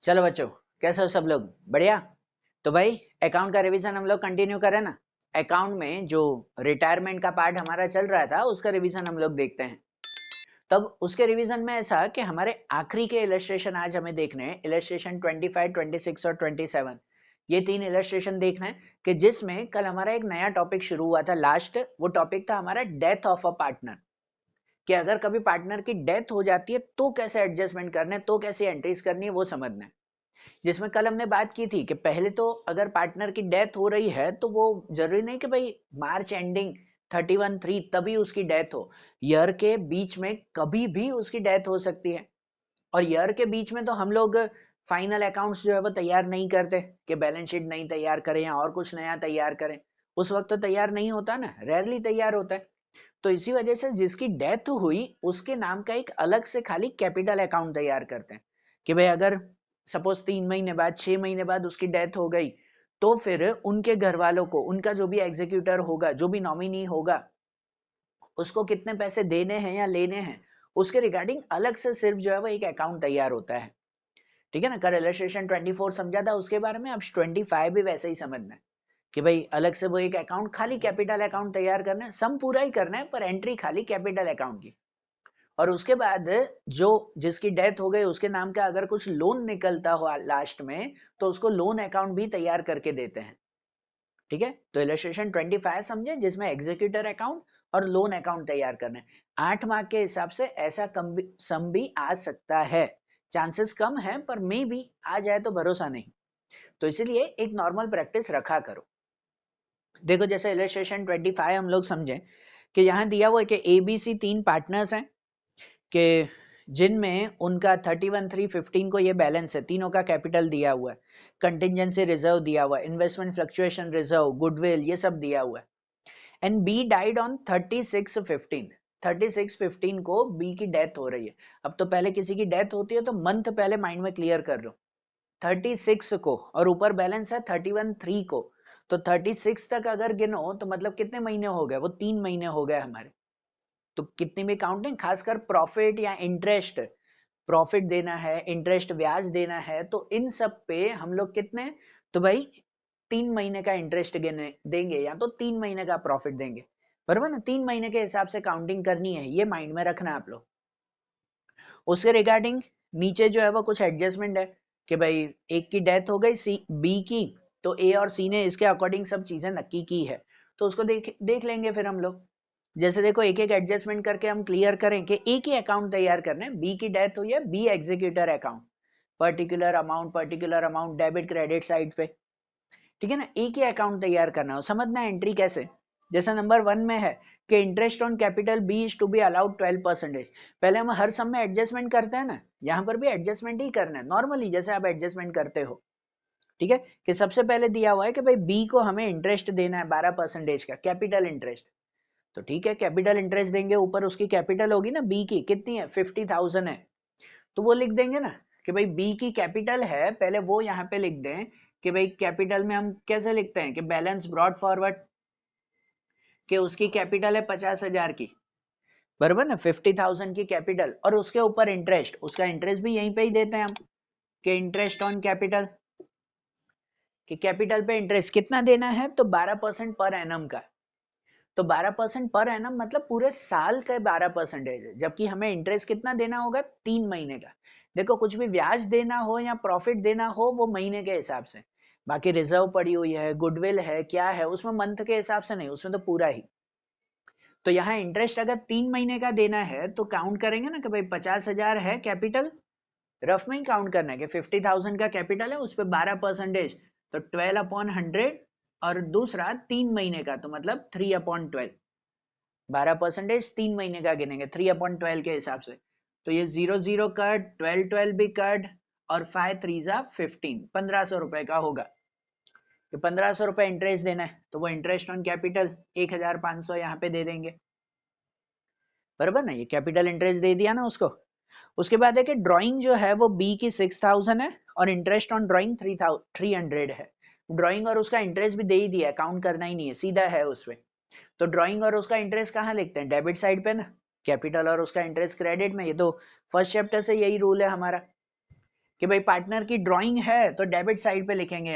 चलो बच्चों, कैसे हो सब लोग? बढ़िया। तो भाई अकाउंट का रिवीजन हम लोग कंटिन्यू करें ना। अकाउंट में जो रिटायरमेंट का पार्ट हमारा चल रहा था उसका रिवीजन हम लोग देखते हैं। तब उसके रिवीजन में ऐसा कि हमारे आखिरी के इलस्ट्रेशन आज हमें देखने हैं, इलस्ट्रेशन 25, 26 और 27। ये तीन इलस्ट्रेशन देखना है कि जिसमें कल हमारा एक नया टॉपिक शुरू हुआ था। लास्ट वो टॉपिक था हमारा डेथ ऑफ अ पार्टनर, कि अगर कभी पार्टनर की डेथ हो जाती है तो कैसे एडजस्टमेंट करने, तो कैसे एंट्रीज करनी है, वो समझना है। जिसमें कल हमने बात की थी कि पहले तो अगर पार्टनर की डेथ हो रही है तो वो जरूरी नहीं कि भाई मार्च एंडिंग 31/3 तभी उसकी डेथ हो। ईयर के बीच में कभी भी उसकी डेथ हो सकती है। और ईयर के बीच में तो हम लोग फाइनल अकाउंट्स जो है वो तैयार नहीं करते कि बैलेंस शीट नहीं तैयार करें या और कुछ नया तैयार करें। उस वक्त तो तैयार नहीं होता ना, रेयरली तैयार होता है। तो इसी वजह से जिसकी डेथ हुई उसके नाम का एक अलग से खाली कैपिटल अकाउंट तैयार करते हैं कि भाई अगर सपोज 3 महीने बाद 6 महीने बाद उसकी डेथ हो गई तो फिर उनके घर वालों को, उनका जो भी एग्जीक्यूटर होगा, जो भी नॉमिनी होगा, उसको कितने पैसे देने हैं या लेने हैं, उसके रिगार्डिंग अलग से सिर्फ जो है वो एक अकाउंट तैयार होता है। ठीक है ना। कल इलस्ट्रेशन 24 समझा था उसके बारे में, अब 25 भी वैसे ही समझना है कि भाई अलग से वो एक अकाउंट, खाली कैपिटल अकाउंट तैयार करना है। सम पूरा ही करना है पर एंट्री खाली कैपिटल अकाउंट की। और उसके बाद जो जिसकी डेथ हो गई उसके नाम का अगर कुछ लोन निकलता हो लास्ट में तो उसको लोन अकाउंट भी तैयार करके देते हैं। ठीक है। तो इलस्ट्रेशन 25 समझे, जिसमें एग्जीक्यूटर अकाउंट और लोन अकाउंट तैयार करना है। 8 मार्क के हिसाब से ऐसा सम भी आ सकता है। चांसेस कम है पर मे भी आ जाए तो भरोसा नहीं। तो इसीलिए एक नॉर्मल प्रैक्टिस रखा करो। देखो जैसे इलस्ट्रेशन 25 हम लोग समझे कि यहाँ दिया हुआ है कि ABC तीन पार्टनर्स हैं कि जिनमें उनका 31/3/15 को ये बैलेंस है, तीनों का कैपिटल दिया हुआ है, कंटिजेंसी रिजर्व दिया हुआ है, इन्वेस्टमेंट फ्लक्चुएशन रिजर्व, गुडविल, ये सब दिया हुआ है। And B died on 36/15। 36/15 को बी की डेथ हो रही है। अब तो पहले किसी की डेथ होती है तो मंथ पहले माइंड में क्लियर कर लो। 36 को और ऊपर बैलेंस है 31/3 को, तो 36 तक अगर गिनो तो मतलब कितने महीने हो गए? वो 3 महीने हो गए हमारे। तो कितनी भी काउंटिंग, खासकर प्रॉफिट या इंटरेस्ट, प्रॉफिट देना है, इंटरेस्ट ब्याज देना है, तो इन सब पे हम लोग कितने, तो भाई 3 महीने का इंटरेस्ट देंगे या तो 3 महीने का प्रॉफिट देंगे। बराबर ना, 3 महीने के हिसाब से काउंटिंग करनी है, ये माइंड में रखना आप लोग। उसके रिगार्डिंग नीचे जो है वो कुछ एडजस्टमेंट है कि भाई एक की डेथ हो गई सी बी की, तो ए और सी ने इसके अकॉर्डिंग सब चीजें नक्की की है, तो उसको देख देख लेंगे फिर हम लोग। जैसे देखो एक एक एडजस्टमेंट करके हम क्लियर करें कि एक ही अकाउंट तैयार करना है। बी की डेथ हुई है, B executor account, particular amount debit credit side पे। ठीक है ना, एक ही अकाउंट तैयार करना हो, समझना है एंट्री कैसे। जैसे नंबर 1 में है कि interest on capital B is to be allowed 12%। पहले हम हर सम में एडजस्टमेंट करते हैं ना, यहाँ पर भी एडजस्टमेंट ही करना है नॉर्मली जैसे आप एडजस्टमेंट करते हो। ठीक है, कि सबसे पहले दिया हुआ है कि भाई बी को हमें इंटरेस्ट देना है 12% का कैपिटल इंटरेस्ट। तो ठीक है, कैपिटल इंटरेस्ट देंगे, ऊपर उसकी कैपिटल होगी ना बी की, कितनी है? 50,000 है। तो वो लिख देंगे ना कि भाई बी की कैपिटल है, पहले वो यहाँ पे लिख दें कि भाई कैपिटल में हम कैसे लिखते हैं कि बैलेंस ब्रॉड फॉरवर्ड, कि उसकी कैपिटल है 50,000 की, बराबर ना, 50,000 की कैपिटल, और उसके ऊपर इंटरेस्ट, उसका इंटरेस्ट भी यहीं पे ही देते हैं हम कि इंटरेस्ट ऑन कैपिटल, कि कैपिटल पे इंटरेस्ट कितना देना है, तो 12% पर एनम का। तो 12% पर एनम मतलब पूरे साल का 12% है, जबकि हमें इंटरेस्ट कितना देना होगा? 3 महीने का। देखो कुछ भी ब्याज देना हो या प्रॉफिट देना हो वो महीने के हिसाब से, बाकी रिजर्व पड़ी हुई है, गुडविल है, क्या है उसमें मंथ के हिसाब से नहीं, उसमें तो पूरा ही। तो यहाँ इंटरेस्ट अगर 3 महीने का देना है तो काउंट करेंगे ना कि भाई 50,000 है कैपिटल, रफ में ही काउंट करना है कि 50,000 का कैपिटल है, उस पर 12%, तो 12/100। और दूसरा 3 महीने का तो मतलब 3/12, 12% 3 महीने का गिनेंगे 3/12 के हिसाब से। तो ये 0 0 कट, 12 12 भी कट, और 5 3 15, 1500 रुपए का होगा। कि 1500 रुपए इंटरेस्ट देना है तो वो इंटरेस्ट ऑन कैपिटल 1500 यहाँ पे दे देंगे, बराबर ना, ये कैपिटल इंटरेस्ट दे दिया ना उसको। उसके बाद है कि ड्राइंग जो है वो बी की 6,000 है और इंटरेस्ट ऑन ड्राइंग 300 है। ड्राइंग और उसका इंटरेस्ट भी दे ही दिया है, काउंट करना ही नहीं है, सीधा है उसमें। तो ड्राइंग और उसका इंटरेस्ट कहाँ लिखते हैं? डेबिट साइड पे ना, कैपिटल और उसका इंटरेस्ट क्रेडिट में, ये तो फर्स्ट चैप्टर से यही रूल है हमारा। कि भाई पार्टनर की ड्राइंग है तो डेबिट साइड पे लिखेंगे,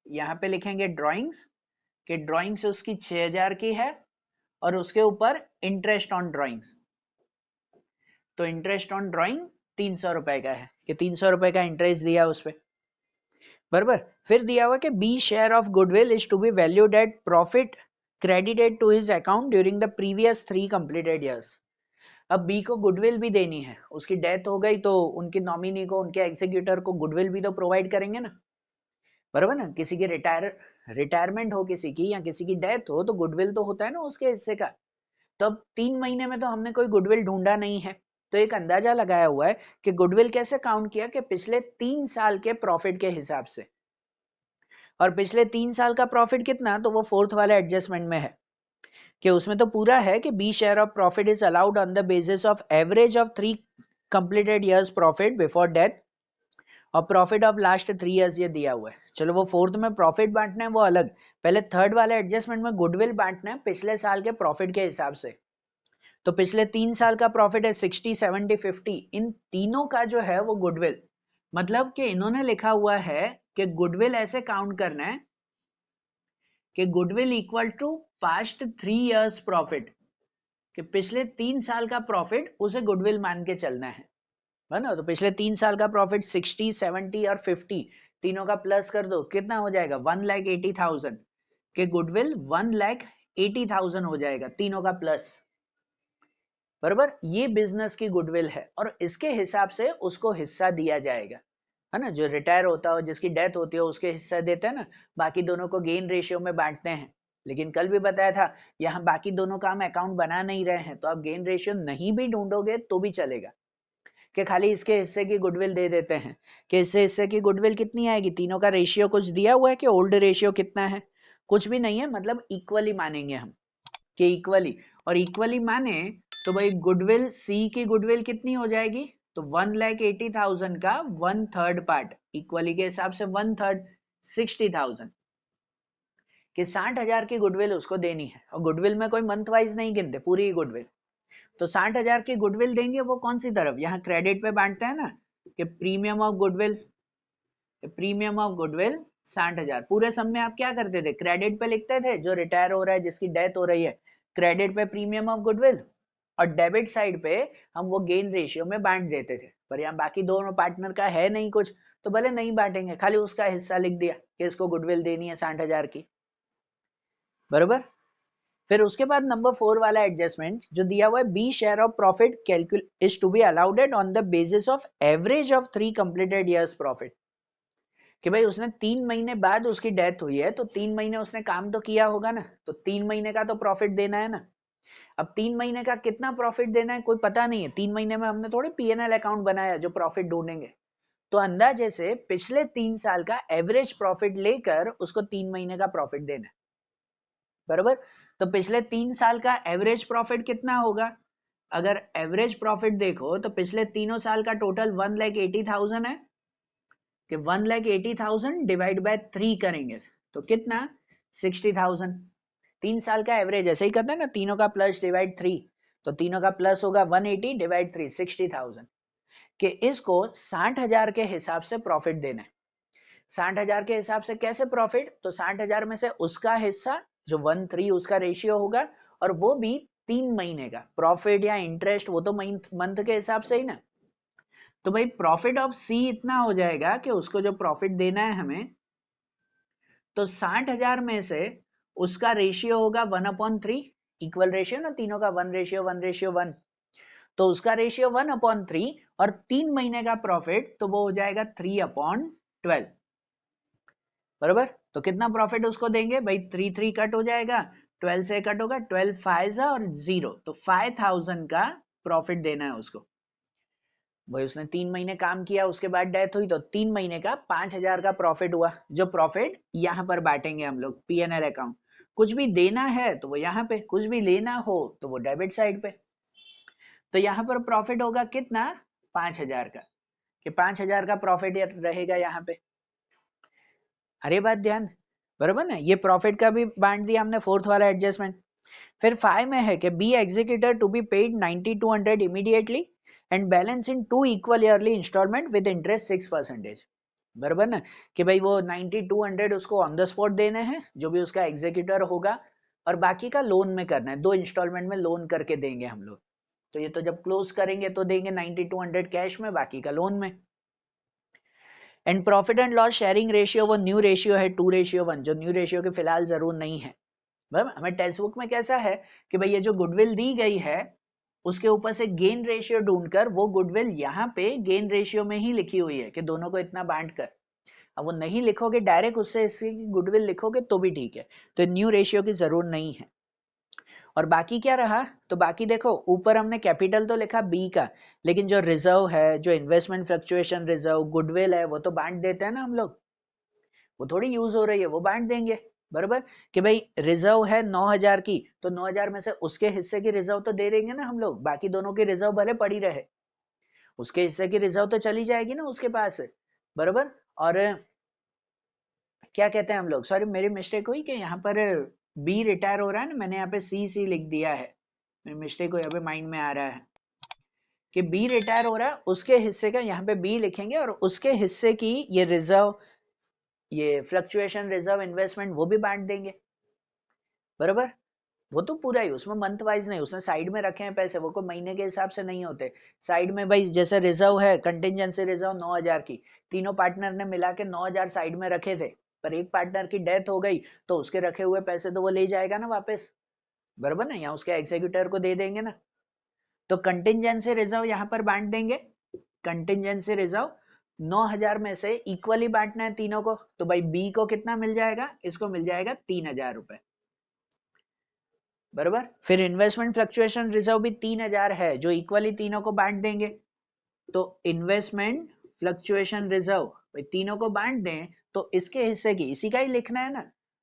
यहाँ पे लिखेंगे ड्राइंग्स, कि ड्राइंग्स उसकी 6000 की है और उसके ऊपर इंटरेस्ट ऑन ड्राइंग्स, तो इंटरेस्ट ऑन ड्राइंग 300 रुपए का है, कि 300 रुपए का इंटरेस्ट दिया उस पे, बराबर। फिर दिया हुआ कि B share of goodwill is to be valued at profit credited to his account during the previous 3 completed years. अब बी को गुडविल भी देनी है, उसकी डेथ हो गई तो उनकी नॉमिनी को, उनके एग्जीक्यूटर को गुडविल भी तो प्रोवाइड करेंगे ना, बराबर ना। किसी की रिटायरमेंट हो किसी की, या किसी की डेथ हो, तो गुडविल तो होता है ना उसके हिस्से का। तो अब 3 महीने में तो हमने कोई गुडविल ढूंढा नहीं है, तो एक अंदाजा लगाया हुआ है कि गुडविल कैसे काउंट किया, कि पिछले 3 साल के प्रॉफिट के हिसाब से, और पिछले 3 साल का प्रॉफिट कितना, तो वो फोर्थ वाले एडजस्टमेंट में है, कि उसमें तो पूरा है कि B share of profit is allowed on the basis of average of 3 completed years profit before death और प्रॉफिट ऑफ लास्ट 3 ईयर्स, ये दिया हुआ है। चलो वो फोर्थ में प्रॉफिट बांटना है वो अलग, पहले थर्ड वाले एडजस्टमेंट में गुडविल बांटना है पिछले साल के प्रॉफिट के हिसाब से। तो पिछले 3 साल का प्रॉफिट है 60, 70, 50, इन तीनों का जो है वो गुडविल, मतलब कि इन्होंने लिखा हुआ है कि गुडविल ऐसे काउंट करना है कि goodwill equal to past 3 years profit, कि पिछले 3 साल का प्रॉफिट उसे गुडविल मान के चलना है ना। तो पिछले 3 साल का प्रॉफिट 60, 70 और 50 तीनों का प्लस कर दो, कितना हो जाएगा 1,80,000, के गुडविल 1,80,000 हो जाएगा, तीनों का प्लस, बराबर। ये बिजनेस की गुडविल है और इसके हिसाब से उसको हिस्सा दिया जाएगा, है ना। जो रिटायर होता हो, जिसकी डेथ होती है, उसके हिस्सा देते हैं ना, बाकी दोनों को गेन रेशियो में बांटते हैं। लेकिन कल भी बताया था, यहाँ बाकी दोनों का हम अकाउंट बना नहीं रहे हैं, तो आप गेन रेशियो नहीं भी ढूंढोगे तो भी चलेगा, कि खाली इसके हिस्से की गुडविल दे देते हैं, कि इससे हिस्से की गुडविल कितनी आएगी, तीनों का रेशियो कुछ दिया हुआ है कि ओल्ड रेशियो कितना है, कुछ भी नहीं है, मतलब इक्वली मानेंगे हम, कि इक्वली, और इक्वली माने तो भाई गुडविल सी की गुडविल कितनी हो जाएगी, तो 1,80,000 का 1/3 पार्ट, इक्वली के हिसाब से 1/3 60,000, कि 60,000 की गुडविल उसको देनी है। और गुडविल में कोई मंथ वाइज नहीं गिनते, पूरी ही गुडविल, तो 60,000 की गुडविल देंगे, वो कौन सी तरफ, यहाँ क्रेडिट पे बांटते हैं ना, कि प्रीमियम ऑफ गुडविल, 60,000, पूरे सम में आप क्या करते थे, क्रेडिट पे लिखते थे, जो रिटायर हो रहा है, जिसकी डेथ हो रही है, क्रेडिट पे प्रीमियम ऑफ गुडविल, और डेबिट साइड पे हम वो गेन रेशियो में बांट देते थे। पर यहाँ बाकी दोनों पार्टनर का है नहीं कुछ, तो भले नहीं बांटेंगे, खाली उसका हिस्सा लिख दिया कि इसको गुडविल देनी है 60,000 की, बरोबर। फिर उसके बाद नंबर 4 वाला एडजस्टमेंट जो दिया हुआ है, B share of profit calculus is to be allowed on the basis of average of 3 completed years profit, कि भाई उसने 3 महीने बाद उसकी डेथ हुई है, तो 3 महीने उसने काम तो किया होगा ना, तो 3 महीने का तो प्रॉफिट देना है ना। अब 3 महीने का कितना प्रॉफिट देना है कोई पता नहीं है, 3 महीने में हमने थोड़े पीएनएल अकाउंट बनाया जो प्रॉफिट ढूंढेंगे, तो अंदाजे से पिछले 3 साल का एवरेज प्रॉफिट लेकर उसको 3 महीने का प्रॉफिट देना है, बराबर। तो पिछले 3 साल का एवरेज प्रॉफिट कितना होगा, अगर एवरेज प्रॉफिट देखो तो पिछले तीनों साल का टोटल 1,80,000 है, कि 1,80,000 डिवाइड बाय 3 करेंगे तो कितना 60,000, 3 साल का एवरेज ऐसे ही करते हैं ना, तीनों का प्लस डिवाइड 3, तो तीनों का प्लस होगा 180 डिवाइड 3 60,000, कि इसको 60,000 के हिसाब से प्रॉफिट देना है। 60,000 के हिसाब से कैसे प्रॉफिट, तो 60,000 में से उसका हिस्सा जो 1/3 उसका रेशियो होगा, और वो भी 3 महीने का प्रॉफिट या इंटरेस्ट, वो तो मंथ के हिसाब से ही ना। तो भाई प्रॉफिट ऑफ सी इतना हो जाएगा कि उसको जो प्रॉफिट देना है हमें, तो 60,000 में से उसका रेशियो होगा 1/3, इक्वल रेशियो ना तीनों का, 1:1:1, तो उसका रेशियो 1/3, और 3 महीने का प्रॉफिट तो वो हो जाएगा 3/12, बराबर। तो कितना प्रॉफिट उसको देंगे भाई, 3 कट हो जाएगा, 12 से कट होगा, 12 5 और 0, तो 5,000 का प्रॉफिट देना है उसको। भाई उसने 3 महीने काम किया, उसके बाद डेथ हुई, तो 3 महीने का 5,000 का प्रॉफिट हुआ, जो प्रॉफिट यहाँ पर बांटेंगे हम लोग पीएनएल अकाउंट। कुछ भी देना है तो वो यहाँ पे, कुछ भी लेना हो तो वो डेबिट साइड पे। तो यहाँ पर प्रॉफिट होगा कितना 5,000 का, कि 5,000 का प्रॉफिट रहेगा यहाँ पे। अरे बात ध्यान, बराबर ना, ये प्रॉफिट का भी बांट दिया हमने फोर्थ वाला एडजस्टमेंट। फिर 5 में है कि B executor to be paid 9,200 immediately and balance in 2 equal yearly instalment with interest 6%। बराबर ना, कि भाई वो 9200 उसको ऑन द स्पॉट देने हैं जो भी उसका एग्जीक्यूटर होगा, और बाकी का लोन में करना है, 2 इंस्टॉलमेंट में लोन करके देंगे हम लोग। तो ये तो जब क्लोज करेंगे तो देंगे 9200 कैश में, बाकी का लोन में। And profit and loss sharing ratio वो न्यू रेशियो है 2:1, जो न्यू रेशियो के फिलहाल जरूर नहीं है। बराबर, हमें टेक्स्ट बुक में कैसा है कि भाई ये जो गुडविल दी गई है उसके ऊपर से गेन रेशियो ढूंढकर वो गुडविल यहाँ पे गेन रेशियो में ही लिखी हुई है कि दोनों को इतना बांट कर। अब वो नहीं लिखोगे डायरेक्ट उससे इसकी गुडविल लिखोगे तो भी ठीक है, तो न्यू रेशियो की जरूर नहीं है। और बाकी क्या रहा, तो बाकी देखो ऊपर हमने कैपिटल तो लिखा बी का, लेकिन जो रिजर्व है, जो इन्वेस्टमेंट फ्लक्चुएशन रिजर्व, गुडविल है, वो तो बांट देते हैं ना हम लोग, वो थोड़ी यूज हो रही है, वो बांट देंगे। बराबर, कि भाई रिजर्व है 9000 की, तो 9000 में से उसके हिस्से की रिजर्व तो दे देंगे ना हम लोग, बाकी दोनों की रिजर्व भले पड़ी रहे, उसके हिस्से की रिजर्व तो चली जाएगी ना उसके पास। बराबर, और क्या कहते हैं हम लोग, सॉरी मेरी मिस्टेक हुई कि यहाँ पर बी रिटायर हो रहा है ना, मैंने यहाँ पे सी लिख दिया है, मेरी मिस्टेक हुई, अभी माइंड में आ रहा है कि बी रिटायर हो रहा है, उसके हिस्से का यहाँ पे बी लिखेंगे, और उसके हिस्से की ये रिजर्व, ये फ्लक्चुएशन रिजर्व, इन्वेस्टमेंट, वो भी बांट देंगे। बराबर, वो तो पूरा ही, उसमें मंथ वाइज नहीं, उसने साइड में रखे हैं पैसे, वो को महीने के हिसाब से नहीं होते साइड में। भाई जैसे रिजर्व है, कंटिजेंसी रिजर्व 9000 की, तीनों पार्टनर ने मिला के 9000 साइड में रखे थे, पर एक पार्टनर की डेथ हो गई तो उसके रखे हुए पैसे तो वो ले जाएगा ना वापस। बराबर ना, या उसके एग्जीक्यूटर को दे देंगे ना। तो कंटिजेंसी रिजर्व यहाँ पर बांट देंगे, कंटिजेंसी रिजर्व 9000 में से इक्वली बांटना है तीनों को, तो भाई बी को कितना मिल जाएगा, इसको मिल जाएगा 3000 रुपए। बराबर, फिर इन्वेस्टमेंट फ्लक्चुएशन रिजर्व भी 3000 है, जो इक्वली तीनों को बांट देंगे। तो इन्वेस्टमेंट फ्लक्चुएशन रिजर्व तीनों को बांट दें तो इसके हिस्से की, इसी का ही लिखना है ना,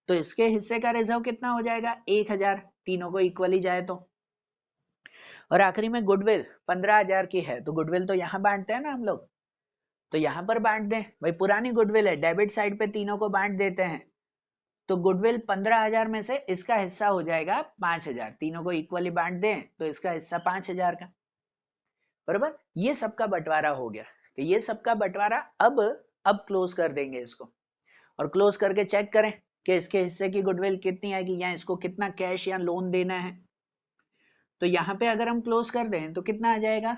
तो इसके हिस्से का रिजर्व कितना हो जाएगा 1000, तीनों को इक्वली जाए तो। और आखिरी में गुडविल 15000 की है, तो गुडविल तो यहाँ बांटते हैं ना हम लोग, तो यहाँ पर बांट दें, भाई पुरानी गुडविल है, डेबिट साइड पे तीनों को बांट देते हैं। तो गुडविल 15000 में से इसका हिस्सा हो जाएगा 5000, तीनों को इक्वली बांट दें तो इसका हिस्सा 5000 का। बराबर, ये सबका बंटवारा हो गया, तो ये सबका बंटवारा अब क्लोज कर देंगे इसको, और क्लोज करके चेक करें कि इसके हिस्से की गुडविल कितनी आएगी, या इसको कितना कैश या लोन देना है। तो यहाँ पे अगर हम क्लोज कर दें तो कितना आ जाएगा,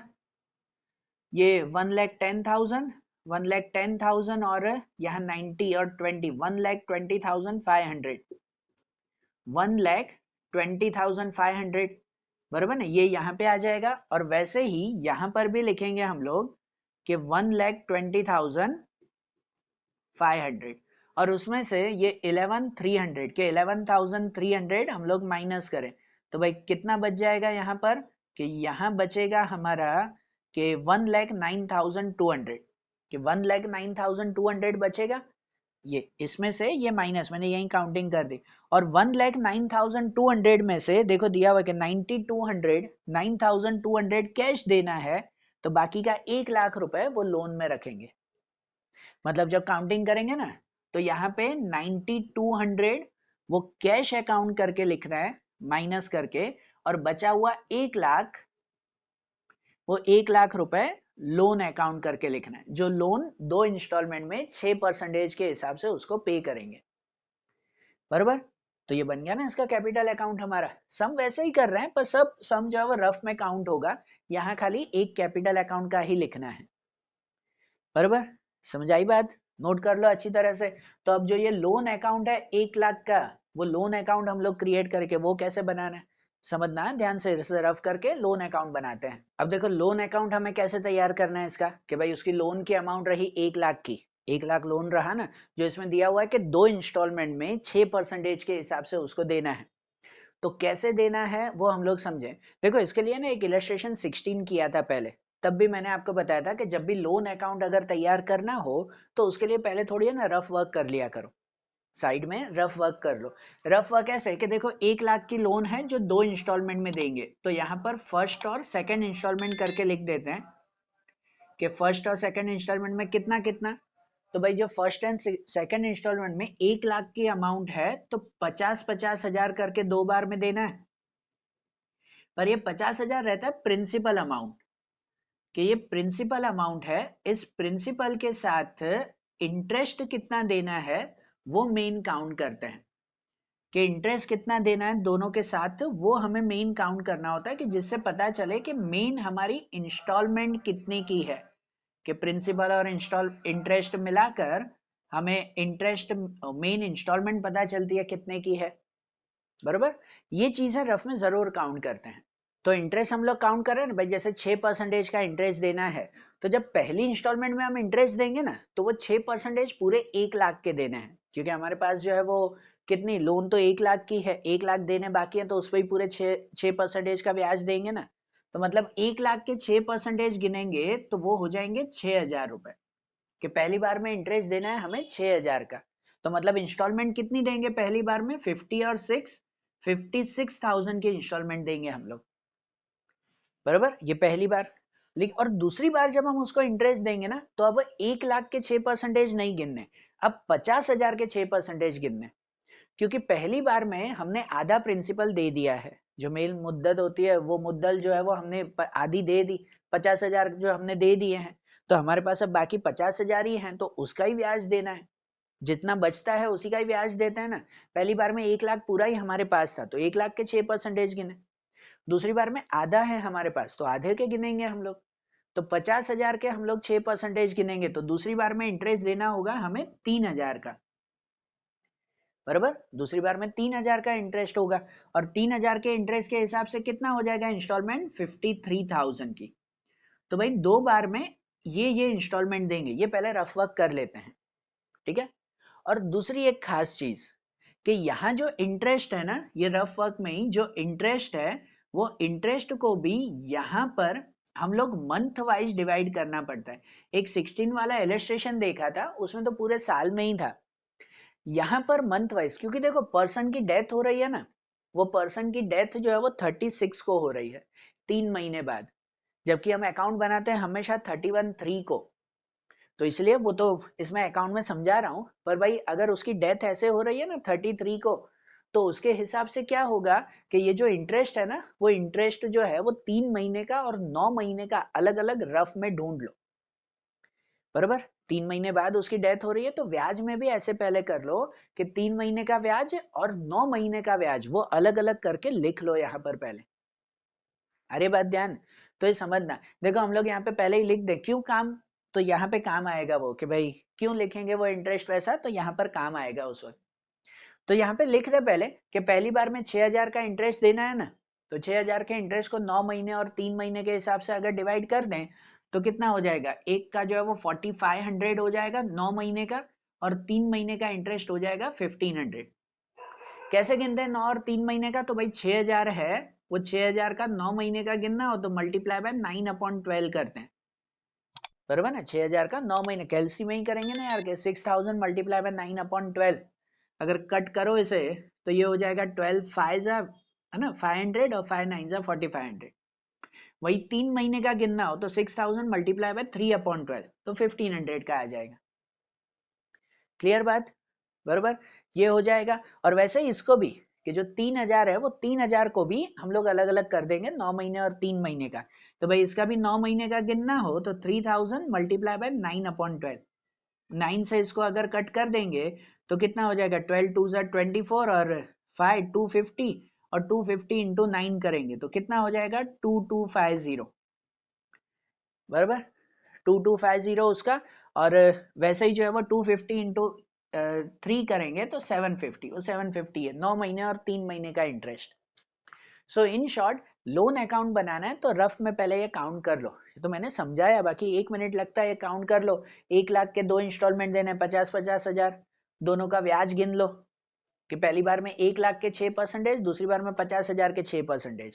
ये 1,10,000, 1,10,000 और यहाँ 90 और 20, 1,20,500, 1,20,500। बराबर ना, ये यहाँ पे आ जाएगा, और वैसे ही यहाँ पर भी लिखेंगे हम लोग कि 1,20,500, और उसमें से ये 11,300 के 11,300 हम लोग माइनस करें तो भाई कितना बच जाएगा यहाँ पर, कि यहाँ बचेगा हमारा कि 1,09,200, कि 1,09,200 बचेगा, ये इसमें से ये माइनस, मैंने यही काउंटिंग कर दी। और 1,09,200 में से देखो दिया हुआ कि 9,200 कैश देना है, तो बाकी का 1,00,000 रुपए वो लोन में रखेंगे। मतलब जब काउंटिंग करेंगे ना, तो यहाँ पे 9,200 वो कैश अकाउंट करके लिख रहा है माइनस करके, और बचा हुआ 1,00,000 वो 1,00,000 रुपए लोन अकाउंट करके लिखना है, जो लोन 2 इंस्टॉलमेंट में 6% के हिसाब से उसको पे करेंगे। बराबर, तो ये बन गया ना इसका कैपिटल अकाउंट हमारा। सम वैसे ही कर रहे हैं पर सब सम जो है वो रफ में काउंट होगा, यहाँ खाली एक कैपिटल अकाउंट का ही लिखना है। बराबर, समझ आई बात, नोट कर लो अच्छी तरह से। तो अब जो ये लोन अकाउंट है 1,00,000 का, वो लोन अकाउंट हम लोग क्रिएट करके वो कैसे बनाना है समझना है ध्यान से, रफ करके लोन अकाउंट बनाते हैं। अब देखो लोन अकाउंट हमें कैसे तैयार करना है इसका, कि भाई उसकी लोन की अमाउंट रही 1,00,000 की, 1,00,000 लोन रहा ना, जो इसमें दिया हुआ है कि 2 इंस्टॉलमेंट में 6% के हिसाब से उसको देना है। तो कैसे देना है वो हम लोग समझें। देखो इसके लिए ना एक इलस्ट्रेशन 16 किया था पहले, तब भी मैंने आपको बताया था कि जब भी लोन अकाउंट अगर तैयार करना हो तो उसके लिए पहले थोड़ी है ना रफ वर्क कर लिया करो, साइड में रफ वर्क कर लो। रफ वर्क ऐसे कि देखो 1,00,000 की लोन है जो 2 इंस्टॉलमेंट में देंगे, तो यहाँ पर फर्स्ट और सेकंड इंस्टॉलमेंट करके लिख देते हैं कि फर्स्ट और सेकंड इंस्टॉलमेंट में कितना कितना। तो भाई जो फर्स्ट एंड सेकंड इंस्टॉलमेंट में 1,00,000 की अमाउंट है तो 50,000 हजार करके 2 बार में देना है, पर ये 50,000 रहता है प्रिंसिपल अमाउंट, कि ये प्रिंसिपल अमाउंट है, इस प्रिंसिपल के साथ इंटरेस्ट कितना देना है वो मेन काउंट करते हैं, कि इंटरेस्ट कितना देना है दोनों के साथ वो हमें मेन काउंट करना होता है, कि जिससे पता चले कि मेन हमारी इंस्टॉलमेंट कितने की है, कि प्रिंसिपल और इंटरेस्ट मिलाकर हमें इंटरेस्ट मेन इंस्टॉलमेंट पता चलती है कितने की है, बरोबर। ये चीजें रफ में जरूर काउंट करते हैं। तो इंटरेस्ट हम लोग काउंट कर रहे हैं ना भाई, जैसे 6% का इंटरेस्ट देना है, तो जब पहली इंस्टॉलमेंट में हम इंटरेस्ट देंगे ना, तो वो 6% पूरे 1 लाख के देने हैं, क्योंकि हमारे पास जो है वो कितनी लोन तो 1 लाख की है, 1 लाख देने बाकी है, तो उस पर ही पूरे 6% का ब्याज देंगे ना, तो मतलब 1 लाख के 6% गिनेंगे तो वो हो जाएंगे 6,000 रुपए, कि पहली बार में इंटरेस्ट देना है हमें 6,000 का। तो मतलब इंस्टॉलमेंट कितनी देंगे पहली बार में, 50 और 6, 56,000 की इंस्टॉलमेंट देंगे हम लोग, बराबर। ये पहली बार। लेकिन और दूसरी बार जब हम उसको इंटरेस्ट देंगे ना, तो अब 1 लाख के 6% नहीं गिनने, अब 50,000 के 6% गिनने, क्योंकि पहली बार में हमने आधा प्रिंसिपल दे दिया है, जो मेल मुद्दत होती है वो मुद्दल जो है वो हमने आधी दे दी, 50,000 जो हमने दे दिए हैं, तो हमारे पास अब बाकी 50,000 ही हैं, तो उसका ही ब्याज देना है, जितना बचता है उसी का ही ब्याज देते हैं ना। पहली बार में 1 लाख पूरा ही हमारे पास था, तो 1 लाख के 6% गिने, दूसरी बार में आधा है हमारे पास, तो आधे के गिनेंगे हम लोग, तो 50,000 के हम लोग 6% गिनेंगे, तो दूसरी बार में इंटरेस्ट देना होगा हमें 3,000 का, बराबर। दूसरी बार में 3,000 का इंटरेस्ट होगा, और 3,000 के इंटरेस्ट के हिसाब से कितना हो जाएगा इंस्टॉलमेंट, 53,000 की। तो भाई 2 बार में ये इंस्टॉलमेंट देंगे, ये पहले रफ वर्क कर लेते हैं, ठीक है। और दूसरी एक खास चीज, कि यहाँ जो इंटरेस्ट है ना, ये रफ वर्क में ही जो इंटरेस्ट है, वो इंटरेस्ट को भी यहाँ पर हम लोग मंथ वाइज डिवाइड करना पड़ता है। एक 16 वाला इलस्ट्रेशन देखा था, उसमें तो पूरे साल में ही था, यहाँ पर मंथ वाइज, क्योंकि देखो पर्सन की डेथ हो रही है ना, वो पर्सन की डेथ जो है वो 36 को हो रही है, 3 महीने बाद, जबकि हम अकाउंट बनाते हैं हमेशा 31/3 को, तो इसलिए वो तो इसमें अकाउंट में समझा रहा हूं, पर भाई अगर उसकी डेथ ऐसे हो रही है ना 33 को, तो उसके हिसाब से क्या होगा कि ये जो इंटरेस्ट है ना, वो इंटरेस्ट जो है वो 3 महीने का और 9 महीने का अलग अलग रफ में ढूंढ लो, बराबर। 3 महीने बाद उसकी डेथ हो रही है, तो ब्याज में भी ऐसे पहले कर लो कि 3 महीने का ब्याज और 9 महीने का ब्याज वो अलग अलग करके लिख लो यहाँ पर पहले। अरे बात ध्यान, तो ये समझना, देखो हम लोग यहाँ पे पहले ही लिख दे, क्यों काम, तो यहाँ पे काम आएगा वो, कि भाई क्यों लिखेंगे वो इंटरेस्ट वैसा, तो यहाँ पर काम आएगा उस वक्त। तो यहाँ पे लिख दे पहले कि पहली बार में 6,000 का इंटरेस्ट देना है ना, तो 6,000 के इंटरेस्ट को 9 महीने और 3 महीने के हिसाब से अगर डिवाइड कर दें, तो कितना हो जाएगा, एक का जो है वो 4,500 हो जाएगा 9 महीने का, और 3 महीने का इंटरेस्ट हो जाएगा 1,500। कैसे गिनते हैं 9 और 3 महीने का, तो भाई 6,000 है, वो 6,000 का 9 महीने का गिनना हो तो मल्टीप्लाई बाय 9/12 करते हैं, बराबर ना। 6,000 का 9 महीने, कैलसी में ही करेंगे ना यार, के 6,000 मल्टीप्लाई बाय 9/12, अगर कट करो इसे तो ये हो जाएगा 12 5 है ना 500, और 5 9 4,500। वही 3 महीने का गिनना हो तो 6,000 मल्टीप्लाई बाय 3/12, तो 1,500 का आ जाएगा। क्लियर बात, बराबर, ये हो जाएगा। और वैसे ही इसको भी, कि जो 3,000 है वो 3,000 को भी हम लोग अलग अलग कर देंगे 9 महीने और 3 महीने का, तो भाई इसका भी 9 महीने का गिनना हो तो 3,000 मल्टीप्लाई बाय 9/12, 9 से इसको अगर कट कर देंगे तो कितना हो जाएगा, 12 2 24, और 5 250, और 250 इंटू 9 करेंगे तो कितना हो जाएगा 2250, बराबर। 2250 उसका, और वैसे ही जो है वो 250 इंटू 3 करेंगे तो 750, वो 750 है 9 महीने और 3 महीने का interest. So in short, loan account बनाना है तो रफ में पहले ये काउंट कर लो, तो मैंने समझाया, बाकी 1 मिनट लगता है, ये काउंट कर लो। 1 लाख के 2 इंस्टॉलमेंट देने, 50-50 हजार, दोनों का ब्याज गिन लो, कि पहली बार में 1 लाख के 6%, दूसरी बार में 50,000 के 6%,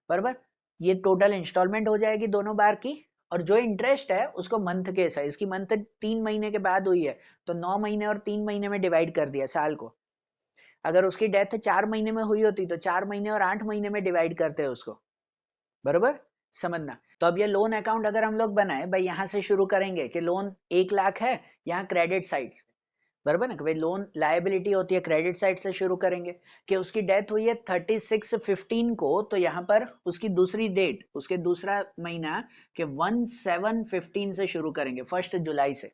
बराबर। ये टोटल इंस्टॉलमेंट हो जाएगी दोनों बार की, और जो इंटरेस्ट है उसको मंथ के हिसाब, इसकी मंथ 3 महीने के बाद हुई है, तो 9 महीने और 3 महीने में डिवाइड कर दिया साल को। अगर उसकी डेथ 4 महीने में हुई होती तो 4 महीने और 8 महीने में डिवाइड करते हैं उसको, बराबर, समझना। तो अब ये लोन अकाउंट अगर हम लोग बनाए भाई, यहां से शुरू करेंगे कि लोन 1 लाख है, यहाँ क्रेडिट साइड, बराबर ना कि भाई लोन लायबिलिटी होती है, क्रेडिट साइड से शुरू करेंगे कि उसकी डेथ हुई है 36/15 को, तो यहाँ पर उसकी दूसरी डेट, उसके दूसरा महीना के 1/7/15 से शुरू करेंगे, 1 जुलाई से।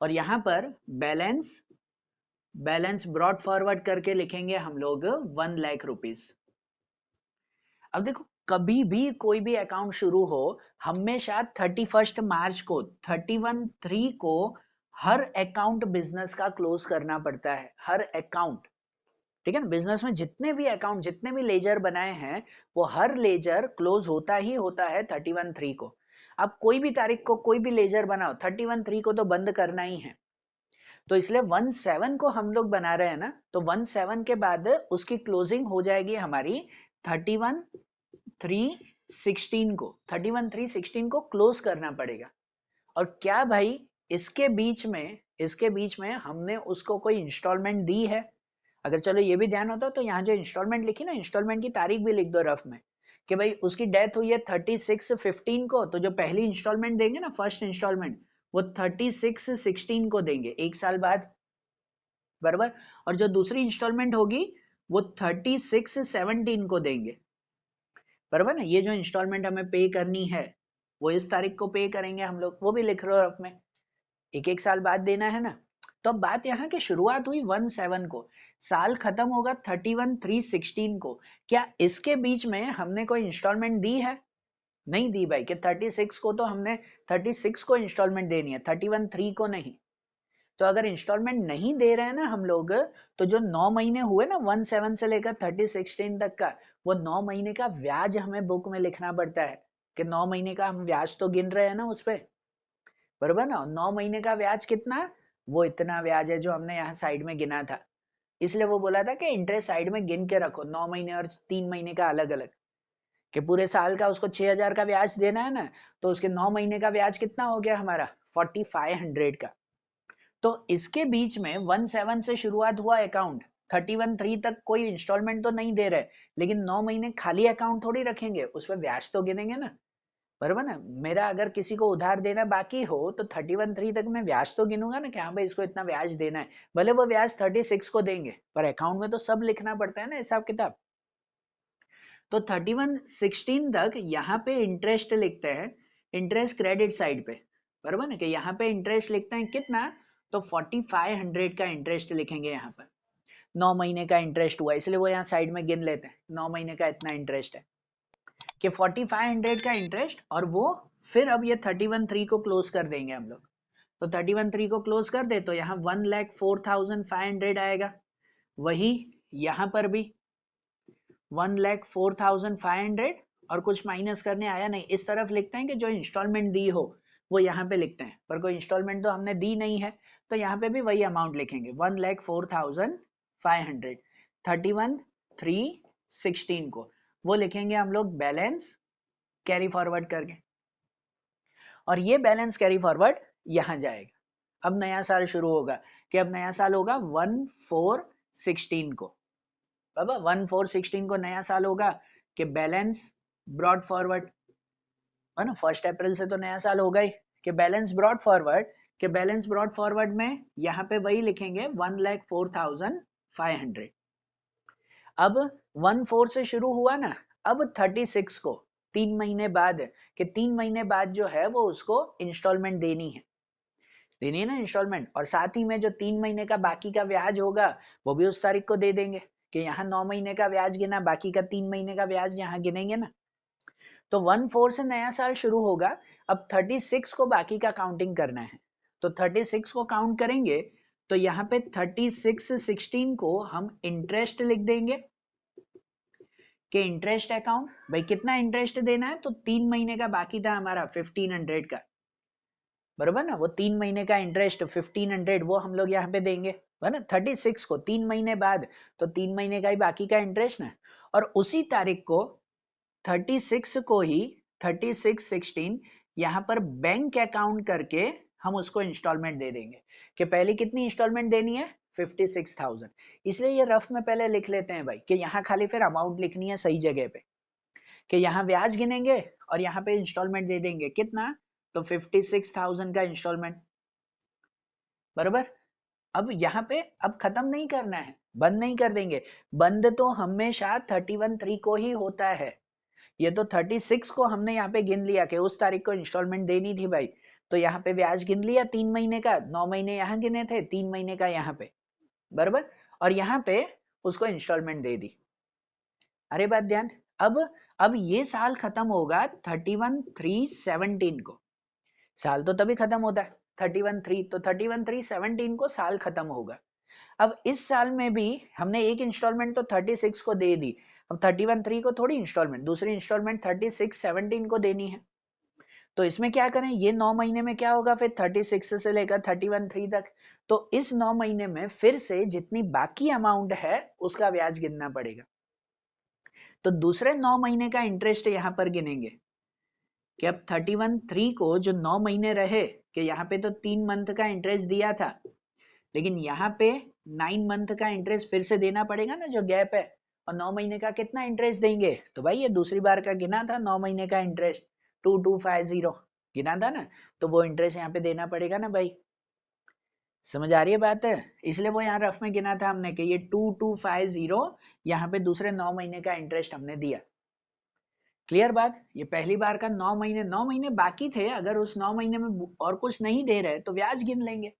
और यहाँ पर बैलेंस बैलेंस ब्रॉड फॉरवर्ड करके लिखेंगे हम लोग 1 लाख रुपीज। अब देखो कभी भी कोई भी अकाउंट शुरू हो, हमेशा 31 मार्च को, 31/3 को हर अकाउंट बिजनेस का क्लोज करना पड़ता है, हर अकाउंट। ठीक है ना, बिजनेस में जितने भी अकाउंट, जितने भी लेजर बनाए हैं, वो हर लेजर क्लोज होता ही होता है 31/3 को। आप कोई भी तारीख को कोई भी लेजर बनाओ, 31/3 को तो बंद करना ही है। तो इसलिए 1/7 को हम लोग बना रहे हैं ना, तो 1/7 के बाद उसकी क्लोजिंग हो जाएगी हमारी 31/3/16 को, 31/3/16 को क्लोज करना पड़ेगा। और क्या भाई इसके बीच में हमने उसको कोई इंस्टॉलमेंट दी है? अगर चलो ये भी ध्यान होता तो यहाँ जो इंस्टॉलमेंट लिखी ना, इंस्टॉलमेंट की तारीख भी लिख दो रफ में कि भाई उसकी डेथ हुई है 36/15 को, तो जो पहली इंस्टॉलमेंट देंगे ना, फर्स्ट इंस्टॉलमेंट, वो 36/16 को देंगे, 1 साल बाद। बराबर। और जो दूसरी इंस्टॉलमेंट होगी वो 36/17 को देंगे। बराबर ना, ये जो इंस्टॉलमेंट हमें पे करनी है वो इस तारीख को पे करेंगे हम लोग, वो भी लिख रहे हो रफ में, 1-1 साल बाद देना है ना। तो अब बात यहाँ की शुरुआत हुई 1/7 को, साल खत्म होगा 31/3/16 को। क्या इसके बीच में हमने कोई इंस्टॉलमेंट दी है? नहीं दी भाई, कि 36 को तो हमने 36 को इंस्टॉलमेंट देनी है, 31/3 को नहीं। तो अगर इंस्टॉलमेंट नहीं दे रहे हैं ना हम लोग, तो जो 9 महीने हुए ना 1/7 से लेकर 30/16 तक का, वो 9 महीने का ब्याज हमें बुक में लिखना पड़ता है कि 9 महीने का हम ब्याज तो गिन रहे हैं ना उस पे। बराबर ना, 9 महीने का ब्याज कितना, वो इतना ब्याज है जो हमने यहाँ साइड में गिना था। इसलिए वो बोला था कि इंटरेस्ट साइड में गिन के रखो, 9 महीने और 3 महीने का अलग अलग, कि पूरे साल का उसको 6,000 का ब्याज देना है ना, तो उसके 9 महीने का ब्याज कितना हो गया हमारा, 4500 का। तो इसके बीच में 1/7 से शुरुआत हुआ अकाउंट, 31/3 तक कोई इंस्टॉलमेंट तो नहीं दे रहे, लेकिन 9 महीने खाली अकाउंट थोड़ी रखेंगे, उस पर ब्याज तो गिनेंगे ना। बराबर ना, मेरा अगर किसी को उधार देना बाकी हो तो 31/3 तक मैं ब्याज तो गिनूंगा ना कि हाँ भाई इसको इतना ब्याज देना है, भले वो ब्याज 36 को देंगे, पर अकाउंट में तो सब लिखना पड़ता है ना, हिसाब किताब। तो 31/16 तक यहाँ पे इंटरेस्ट लिखते हैं, इंटरेस्ट क्रेडिट साइड पे। बराबर ना, कि यहाँ पे इंटरेस्ट लिखते हैं कितना, तो 4500 का इंटरेस्ट लिखेंगे यहाँ पर। 9 महीने का इंटरेस्ट हुआ, इसलिए वो यहाँ साइड में गिन लेते हैं, 9 महीने का इतना इंटरेस्ट है, कि 4500 का इंटरेस्ट। और वो फिर अब ये 31/3 को क्लोज कर देंगे हम लोग। तो 31/3 को क्लोज कर दे तो यहाँ 1,04,500 आएगा। वही यहाँ पर भी 1,04,500, और कुछ माइनस करने आया नहीं, इस तरफ लिखते हैं कि जो इंस्टॉलमेंट दी हो वो यहाँ पे लिखते हैं, पर कोई इंस्टॉलमेंट तो हमने दी नहीं है, तो यहाँ पे भी वही अमाउंट लिखेंगे, 1,04,500, 31/3/16 को वो लिखेंगे हम लोग बैलेंस कैरी फॉरवर्ड करके। और ये बैलेंस कैरी फॉरवर्ड यहाँ जाएगा। अब नया साल शुरू होगा, कि अब नया साल होगा 1/4/16 को। बाबा 1/4/16 को नया साल होगा, कि बैलेंस ब्रॉड फॉरवर्ड है ना, 1 अप्रैल से तो नया साल होगा ही, कि बैलेंस ब्रॉड फॉरवर्ड, के बैलेंस ब्रॉड फॉरवर्ड में यहाँ पे वही लिखेंगे 1,04,500। अब 1/4 से शुरू हुआ ना, अब 36 को 3 महीने बाद, कि 3 महीने बाद जो है वो उसको इंस्टॉलमेंट देनी है ना इंस्टॉलमेंट, और साथ ही में जो 3 महीने का बाकी का ब्याज होगा वो भी उस तारीख को दे देंगे, कि यहाँ 9 महीने का ब्याज गिना, बाकी का 3 महीने का ब्याज यहाँ गिनेंगे ना। तो 1/4 से नया साल शुरू होगा। अब 36 को बाकी का काउंटिंग करना है, तो 36 को काउंट करेंगे, तो यहाँ पे 36/16 को हम इंटरेस्ट लिख देंगे, कि इंटरेस्ट अकाउंट, भाई कितना इंटरेस्ट देना है, तो 3 महीने का बाकी था हमारा 1500 का। बराबर ना, वो 3 महीने का इंटरेस्ट 1500 वो हम लोग यहाँ पे देंगे, है ना, 36 को 3 महीने बाद, तो 3 महीने का ही बाकी का इंटरेस्ट ना। और उसी तारीख को 36 को ही 36/16 यहाँ पर बैंक अकाउंट करके हम उसको इंस्टॉलमेंट दे देंगे, कि पहले कितनी इंस्टॉलमेंट देनी है, 56,000। इसलिए ये रफ में पहले लिख लेते हैं भाई, कि यहाँ खाली फिर अमाउंट लिखनी है सही जगह पे, कि यहाँ ब्याज गिनेंगे और यहाँ पे इंस्टॉलमेंट दे देंगे कितना, तो 56,000 का इंस्टॉलमेंट। बराबर। अब यहाँ पे अब खत्म नहीं करना है, बंद नहीं कर देंगे, बंद तो हमेशा 31/3 को ही होता है। ये तो 36 को हमने यहाँ पे गिन लिया कि उस तारीख को इंस्टॉलमेंट देनी थी भाई, तो यहाँ पे ब्याज गिन लिया 3 महीने का, 9 महीने यहाँ गिने थे, 3 महीने का यहाँ पे, बराबर, और यहाँ पे उसको इंस्टॉलमेंट दे दी। अरे बात ध्यान, अब ये साल खत्म होगा 31/3/17 को, साल तो तभी खत्म होता है 31/3, तो 31/3/17 को साल खत्म होगा। अब इस साल में भी हमने एक इंस्टॉलमेंट तो 36 को दे दी, अब 31/3 को थोड़ी इंस्टॉलमेंट, दूसरी इंस्टॉलमेंट 36/17 को देनी है। तो इसमें क्या करें, ये 9 महीने में क्या होगा फिर 36 से लेकर 31/3 तक, तो इस 9 महीने में फिर से जितनी बाकी अमाउंट है उसका ब्याज गिनना पड़ेगा। तो दूसरे 9 महीने का इंटरेस्ट यहाँ पर गिनेंगे कि अब 31/3 को जो 9 महीने रहे, कि यहाँ पे तो 3 मंथ का इंटरेस्ट दिया था, लेकिन यहाँ पे 9 मंथ का इंटरेस्ट फिर से देना पड़ेगा ना, जो गैप है, और 9 महीने का कितना इंटरेस्ट देंगे, तो भाई ये दूसरी बार का गिना था 9 महीने का इंटरेस्ट 2250 गिना था ना, तो वो इंटरेस्ट यहाँ पे देना पड़ेगा ना भाई। समझ आ रही है बात है, इसलिए वो यहाँ रफ में गिना था हमने कि ये 2250 यहाँ पे दूसरे 9 महीने का इंटरेस्ट हमने दिया। क्लियर बात, ये पहली बार का 9 महीने, 9 महीने बाकी थे, अगर उस 9 महीने में और कुछ नहीं दे रहे तो ब्याज गिन लेंगे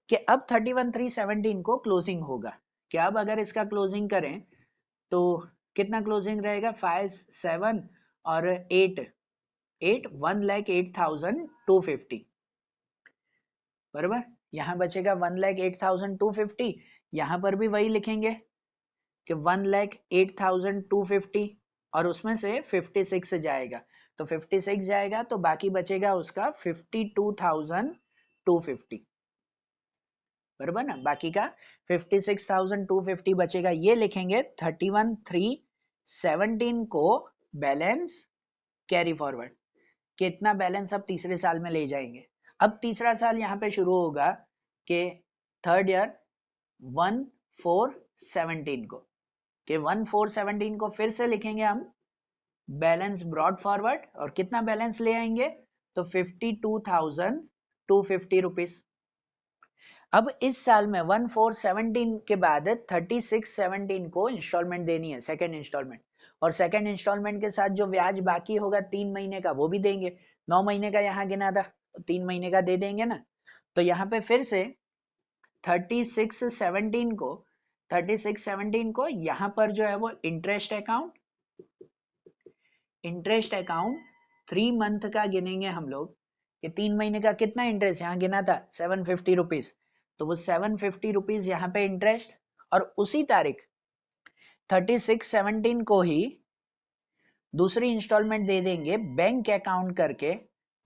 कि अब 31/3/17 को क्लोजिंग होगा, कि अब अगर इसका क्लोजिंग करें तो कितना क्लोजिंग रहेगा, 5 7 और 8 1,08,250, बराबर, यहाँ बचेगा 1,08,250, यहाँ पर भी वही लिखेंगे कि 1,08,250 और उसमें से 56 जाएगा, तो 56 जाएगा तो बाकी बचेगा उसका 52,250, बराबर ना, बाकी का 56,250 बचेगा, ये लिखेंगे 31/3/17 को बैलेंस कैरी फॉरवर्ड, कितना बैलेंस अब तीसरे साल में ले जाएंगे। अब तीसरा साल यहाँ पे शुरू होगा कि थर्ड ईयर 1/4/17 को, कि 1/4/17 को फिर से लिखेंगे हम बैलेंस ब्रॉड फॉरवर्ड, और कितना बैलेंस ले आएंगे, तो 52,250 रुपीज। अब इस साल में 1/4/17 के बाद 36/17 को इंस्टॉलमेंट देनी है, सेकेंड इंस्टॉलमेंट, और सेकेंड इंस्टॉलमेंट के साथ जो ब्याज बाकी होगा 3 महीने का वो भी देंगे, 9 महीने का यहाँ गिना था, 3 महीने का दे देंगे ना, तो यहाँ पे फिर से 36/17 को यहाँ पर जो है वो इंटरेस्ट अकाउंट 3 मंथ का गिनेंगे हम लोग, कि 3 महीने का कितना इंटरेस्ट यहाँ गिना था 750 रुपीज, तो वो 750 रुपीज यहाँ पे इंटरेस्ट, और उसी तारीख 36/17 को ही दूसरी इंस्टॉलमेंट दे देंगे बैंक अकाउंट करके,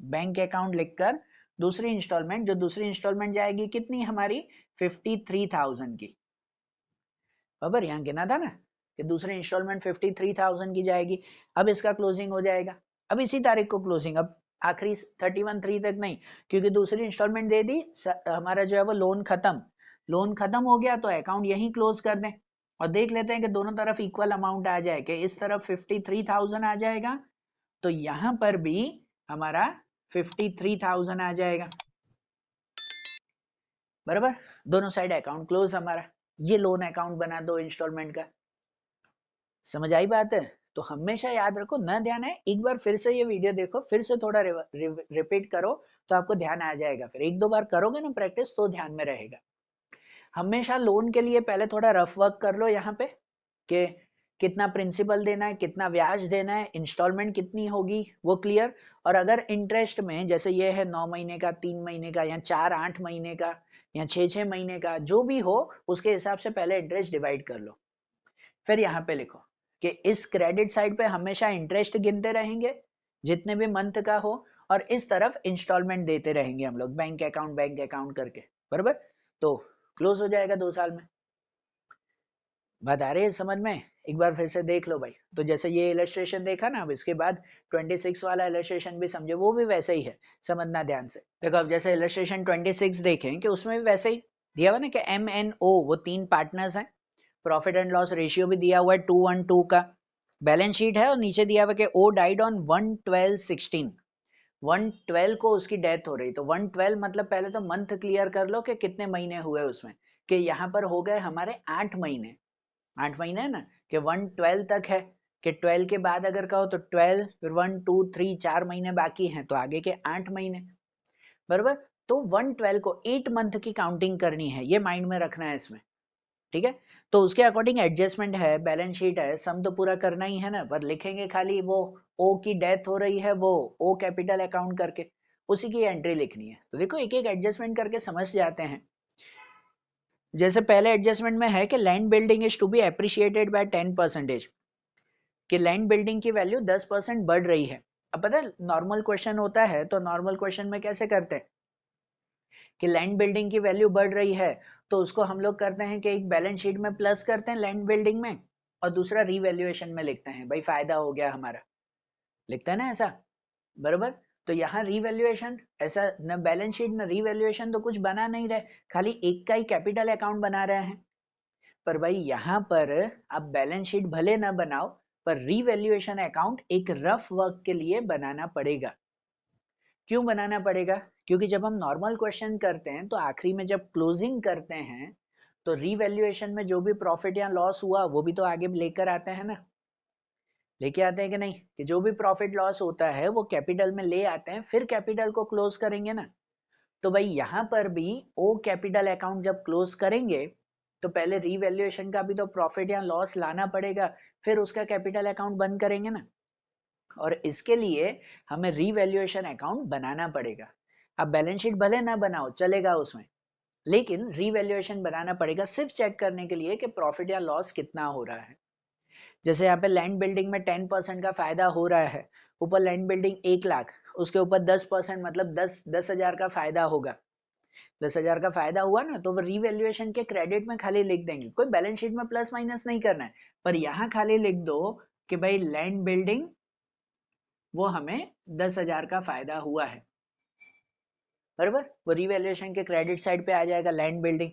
बैंक अकाउंट लिखकर दूसरी इंस्टॉलमेंट, जो दूसरी इंस्टॉलमेंट जाएगी कितनी हमारी 53,000 की, बराबर, यहाँ गिना था ना कि दूसरी इंस्टॉलमेंट 53,000 की जाएगी। अब इसका क्लोजिंग हो जाएगा, अब इसी तारीख को क्लोजिंग, अब आखिरी 31/3 तक नहीं, क्योंकि दूसरी इंस्टॉलमेंट दे दी, हमारा जो है वो लोन खत्म हो गया, तो अकाउंट यहीं क्लोज कर दें और देख लेते हैं कि दोनों तरफ इक्वल अमाउंट आ जाए, कि इस तरफ 53,000 आ जाएगा तो यहां पर भी हमारा 53,000 आ जाएगा, बराबर, दोनों साइड अकाउंट क्लोज हमारा, ये लोन अकाउंट बना दो इंस्टॉलमेंट का। समझ आई बात है, तो हमेशा याद रखो, न ध्यान है एक बार फिर से ये वीडियो देखो, फिर से थोड़ा रिपीट करो तो आपको ध्यान आ जाएगा, फिर 1-2 बार करोगे ना प्रैक्टिस तो ध्यान में रहेगा। हमेशा लोन के लिए पहले थोड़ा रफ वर्क कर लो यहाँ पे, कि कितना प्रिंसिपल देना है, कितना ब्याज देना है, इंस्टॉलमेंट कितनी होगी वो क्लियर, और अगर इंटरेस्ट में जैसे ये है 9 महीने का, 3 महीने का, या 4-8 महीने का, या 6-6 महीने का, जो भी हो उसके हिसाब से पहले इंटरेस्ट डिवाइड कर लो, फिर यहाँ पे लिखो कि इस क्रेडिट साइड पे हमेशा इंटरेस्ट गिनते रहेंगे जितने भी मंथ का हो, और इस तरफ इंस्टॉलमेंट देते रहेंगे हम लोग बैंक अकाउंट करके, बराबर, तो क्लोज हो जाएगा 2 साल में। बात आ रही है समझ में, एक बार फिर से देख लो भाई, तो जैसे ये इलस्ट्रेशन देखा ना, अब इसके बाद 26 वाला इलस्ट्रेशन भी समझे, वो भी वैसे ही है, समझना ध्यान से। देखो अब जैसे इलस्ट्रेशन 26 देखें कि उसमें भी वैसे ही दिया हुआ ना कि MNO वो 3 पार्टनर्स हैं, प्रॉफिट एंड लॉस रेशियो भी दिया हुआ है 2:1 का, बैलेंस शीट है और नीचे दिया हुआ कि O died on 1/12/16, 112 को उसकी डेथ हो रही, तो 112 मतलब पहले तो मंथ क्लियर कर लो कि कितने महीने हुए उसमें, कि यहाँ पर हो गए हमारे 8 महीने, 8 महीने है ना, कि 112 तक है, कि 12 के बाद अगर कहो तो 12, फिर 1 2 3 4 महीने बाकी हैं, तो आगे के 8 महीने, बराबर। तो 112 को 8 मंथ की काउंटिंग करनी है, ये माइंड में रखना है इसमें, ठीक है। तो उसके अकॉर्डिंग एडजस्टमेंट है, बैलेंस शीट है, सम तो पूरा करना ही है ना, पर लिखेंगे खाली वो ओ की डेथ हो रही है, वो ओ कैपिटल अकाउंट करके उसी की एंट्री लिखनी है। तो देखो एक एक एडजस्टमेंट करके समझ जाते हैं। जैसे पहले एडजस्टमेंट में है कि land building is to be appreciated by 10%, कि लैंड बिल्डिंग की वैल्यू 10% बढ़ रही है। अब पता है नॉर्मल क्वेश्चन होता है, तो नॉर्मल क्वेश्चन में कैसे करते हैं कि लैंड बिल्डिंग की वैल्यू बढ़ रही है, तो उसको हम लोग करते हैं कि एक बैलेंस शीट में प्लस करते हैं लैंड बिल्डिंग में, और दूसरा रीवैल्यूएशन में लिखते हैं, भाई फायदा हो गया हमारा, लिखता है ना ऐसा, बरोबर। तो यहाँ रीवैल्यूएशन ऐसा न बैलेंस शीट न रीवैल्यूएशन तो कुछ बना नहीं रहे, खाली एक का ही कैपिटल अकाउंट बना रहे हैं। पर भाई यहाँ पर आप बैलेंस शीट भले ना बनाओ, पर रीवैल्यूएशन अकाउंट एक रफ वर्क के लिए बनाना पड़ेगा। क्यों बनाना पड़ेगा? क्योंकि जब हम नॉर्मल क्वेश्चन करते हैं तो आखिरी में जब क्लोजिंग करते हैं तो रीवैल्यूएशन में जो भी प्रॉफिट या लॉस हुआ वो भी तो आगे लेकर आते हैं ना, लेके आते हैं कि नहीं, कि जो भी प्रॉफिट लॉस होता है वो कैपिटल में ले आते हैं, फिर कैपिटल को क्लोज करेंगे ना। तो भाई यहाँ पर भी ओ कैपिटल अकाउंट जब क्लोज करेंगे तो पहले रीवैल्यूएशन का भी तो प्रॉफिट या लॉस लाना पड़ेगा, फिर उसका कैपिटल अकाउंट बंद करेंगे ना, और इसके लिए हमें रीवैल्यूएशन अकाउंट बनाना पड़ेगा। अब बैलेंस शीट भले ना बनाओ चलेगा उसमें, लेकिन रीवैल्यूएशन बनाना पड़ेगा सिर्फ चेक करने के लिए कि प्रॉफिट या लॉस कितना हो रहा है। जैसे यहाँ पे लैंड बिल्डिंग में 10% का फायदा हो रहा है, ऊपर लैंड बिल्डिंग 1 लाख, उसके ऊपर 10% मतलब 10,000 का फायदा होगा, 10,000 का फायदा हुआ ना, तो वो रीवैल्यूएशन के क्रेडिट में खाली लिख देंगे, कोई बैलेंस शीट में प्लस माइनस नहीं करना है, पर यहाँ खाली लिख दो कि भाई लैंड बिल्डिंग वो हमें 10,000 का फायदा हुआ है, बराबर। वो रीवैल्यूएशन के क्रेडिट साइड पे आ जाएगा लैंड बिल्डिंग,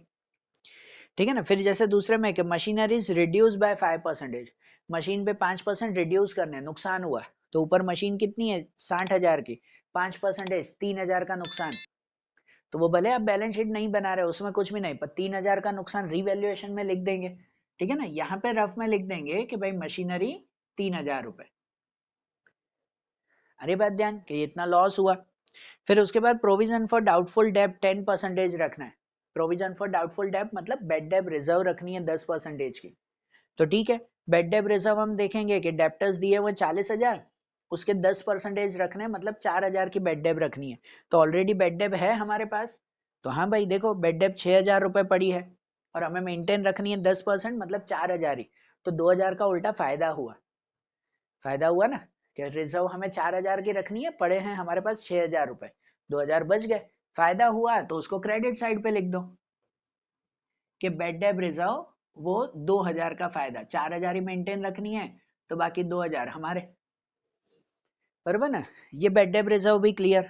ठीक है ना। फिर जैसे दूसरे में कि मशीनरीज रिड्यूस बाय 5%, मशीन पे 5% रिड्यूस करने, नुकसान हुआ, तो ऊपर मशीन कितनी है 60,000 की, 5% 3,000 का नुकसान, तो वो भले आप बैलेंस शीट नहीं बना रहे उसमें कुछ भी नहीं, पर 3,000 का नुकसान रीवैल्यूएशन में लिख देंगे, ठीक है ना। यहाँ पे रफ में लिख देंगे कि भाई मशीनरी 3,000 रुपए, अरे बात ध्यान कि इतना लॉस हुआ। फिर उसके बाद प्रोविजन फॉर डाउटफुल डेब्ट 10% रखना है, प्रोविजन फॉर डाउटफुल डेब्ट मतलब बेड डेब रिजर्व रखनी है 10% की, तो ठीक है। बेड डेब रिजर्व हम देखेंगे कि डेप्टर्स दिए हुए 40,000, उसके 10% रखने मतलब 4,000 की बेड डेब रखनी है, तो ऑलरेडी बेड डेब है हमारे पास, तो हाँ भाई देखो बेड डेब 6,000 रुपए पड़ी है और हमें मेंटेन रखनी है 10% मतलब 4,000 ही, तो 2,000 का उल्टा फायदा हुआ ना, कि रिजर्व हमें 4,000 की रखनी है, पड़े हैं हमारे पास 6,000 रुपए, 2,000 बच गए, फायदा हुआ तो उसको क्रेडिट साइड पे लिख दो कि बेड डेब रिजर्व वो 2,000 का फायदा, 4,000 ही मेंटेन रखनी है, तो बाकी 2,000 हमारे, बराबर ना। ये बेड डेब रिजर्व भी क्लियर।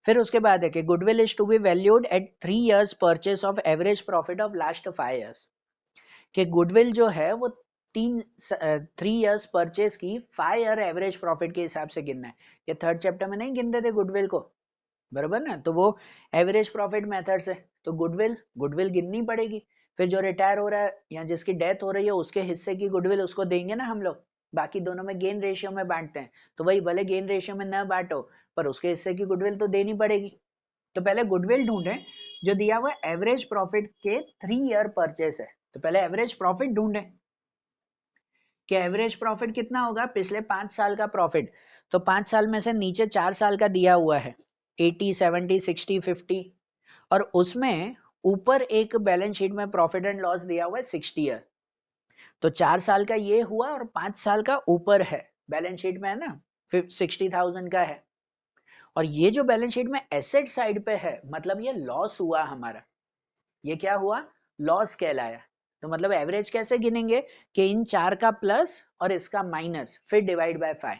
फिर उसके बाद है कि goodwill is to be valued at 3 years purchase of average profit of last 5 years, कि गुडविल जो है वो 3 years परचेस की 5 year एवरेज प्रॉफिट के हिसाब से गिनना है। ये थर्ड चैप्टर में नहीं गिनते थे गुडविल को, बराबर ना, तो वो एवरेज प्रॉफिट मेथड से, तो गुडविल गुडविल गिननी पड़ेगी। फिर जो रिटायर हो रहा है या जिसकी डेथ हो रही है उसके हिस्से की गुडविल उसको देंगे ना हम लोग, बाकी दोनों में गेन रेशियो में बांटते हैं, तो वही भले गेन रेशियो में न बांटो पर उसके हिस्से की गुडविल तो देनी पड़ेगी। तो पहले गुडविल ढूंढे जो दिया हुआ एवरेज प्रॉफिट के 3 year परचेस है, तो पहले एवरेज प्रॉफिट ढूंढे कि एवरेज प्रॉफिट कितना होगा पिछले 5 साल का प्रॉफिट, तो 5 साल में से नीचे 4 साल का दिया हुआ है 80 70 60 50, और उसमें ऊपर एक बैलेंस शीट में प्रॉफिट एंड लॉस दिया हुआ है 60 ईयर, तो 4 साल का ये हुआ और 5 साल का ऊपर है बैलेंस शीट में है ना 60,000 का है, और ये जो बैलेंस शीट में एसेट साइड पे है मतलब ये लॉस हुआ हमारा, ये क्या हुआ लॉस कहलाया। तो मतलब एवरेज कैसे गिनेंगे कि इन 4 का प्लस और इसका माइनस फिर डिवाइड बाय 5,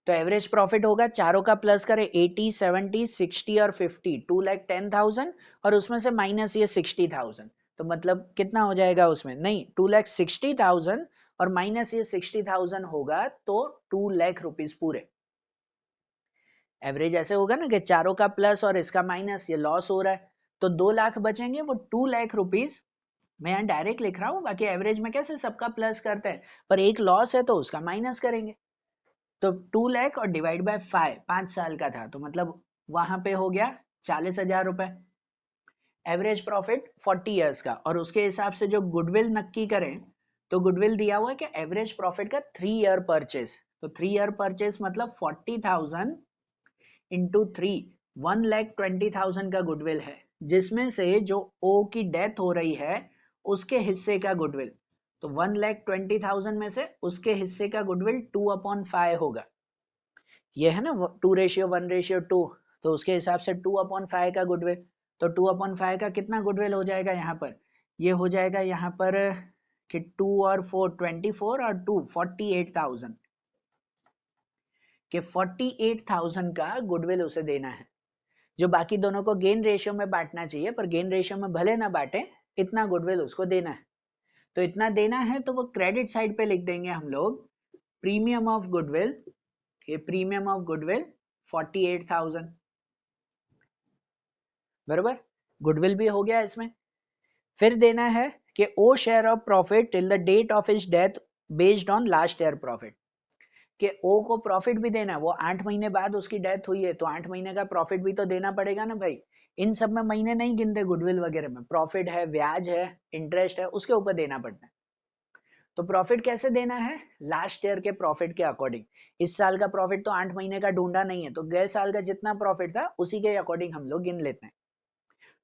तो एवरेज प्रॉफिट होगा चारों का प्लस करें 80 70 60 और 50 2,10,000 और उसमें से माइनस ये 60,000, तो मतलब कितना हो जाएगा उसमें नहीं 2,60,000 और माइनस ये 60,000 होगा तो 2 लाख रुपीज पूरे, एवरेज ऐसे होगा ना कि चारों का प्लस और इसका माइनस, ये लॉस हो रहा है, तो 2 लाख बचेंगे, वो 2 लाख रुपीज मैं यहाँ डायरेक्ट लिख रहा हूँ, बाकी एवरेज में कैसे सबका प्लस करते हैं, पर एक लॉस है तो उसका माइनस करेंगे। तो 2 लाख और डिवाइड बाय 5 साल का था, तो मतलब वहां पे हो गया 40,000 रुपए। एवरेज प्रॉफिट 40 इयर्स का, और उसके हिसाब से जो गुडविल नक्की करें, तो गुडविल दिया हुआ है कि एवरेज प्रॉफिट का 3 ईयर परचेस, तो 3 ईयर परचेस मतलब 40,000 इंटू 3, 1,20,000 का गुडविल है, जिसमें से जो ओ की डेथ हो रही है उसके हिस्से का गुडविल, तो 1,20,000 में से उसके हिस्से का गुडविल 2/5 होगा। ये है ना 2:1:2, तो उसके हिसाब से 2/5 का गुडविल, तो 2/5 का कितना गुडविल हो जाएगा यहाँ पर, ये हो जाएगा यहाँ पर कि 2 और 4 24 और 2 48,000, कि 48,000 का गुडविल उसे देना है, जो बाकी दोनों को गेन रेशियो में बांटना चाहिए, पर गेन रेशियो में भले ना बांटे, इतना गुडविल उसको देना है। तो इतना देना है तो वो क्रेडिट साइड पे लिख देंगे हम लोग प्रीमियम ऑफ गुडविल, ये प्रीमियम ऑफ गुडविल 48,000, बराबर, गुडविल भी हो गया इसमें। फिर देना है कि O share of profit till the date of his death based on last year profit, कि ओ को प्रॉफिट भी देना है, वो 8 महीने बाद उसकी डेथ हुई है तो 8 महीने का प्रॉफिट भी तो देना पड़ेगा ना भाई। इन सब में महीने नहीं गिनते गुडविल वगैरह में, प्रॉफिट है, ब्याज है, इंटरेस्ट है, उसके ऊपर देना पड़ता है। तो प्रॉफिट कैसे देना है, लास्ट ईयर के प्रॉफिट के अकॉर्डिंग। इस साल का प्रॉफिट तो 8 महीने का ढूंढा नहीं है, तो गए साल का जितना प्रॉफिट था उसी के अकॉर्डिंग हम लोग गिन लेते हैं।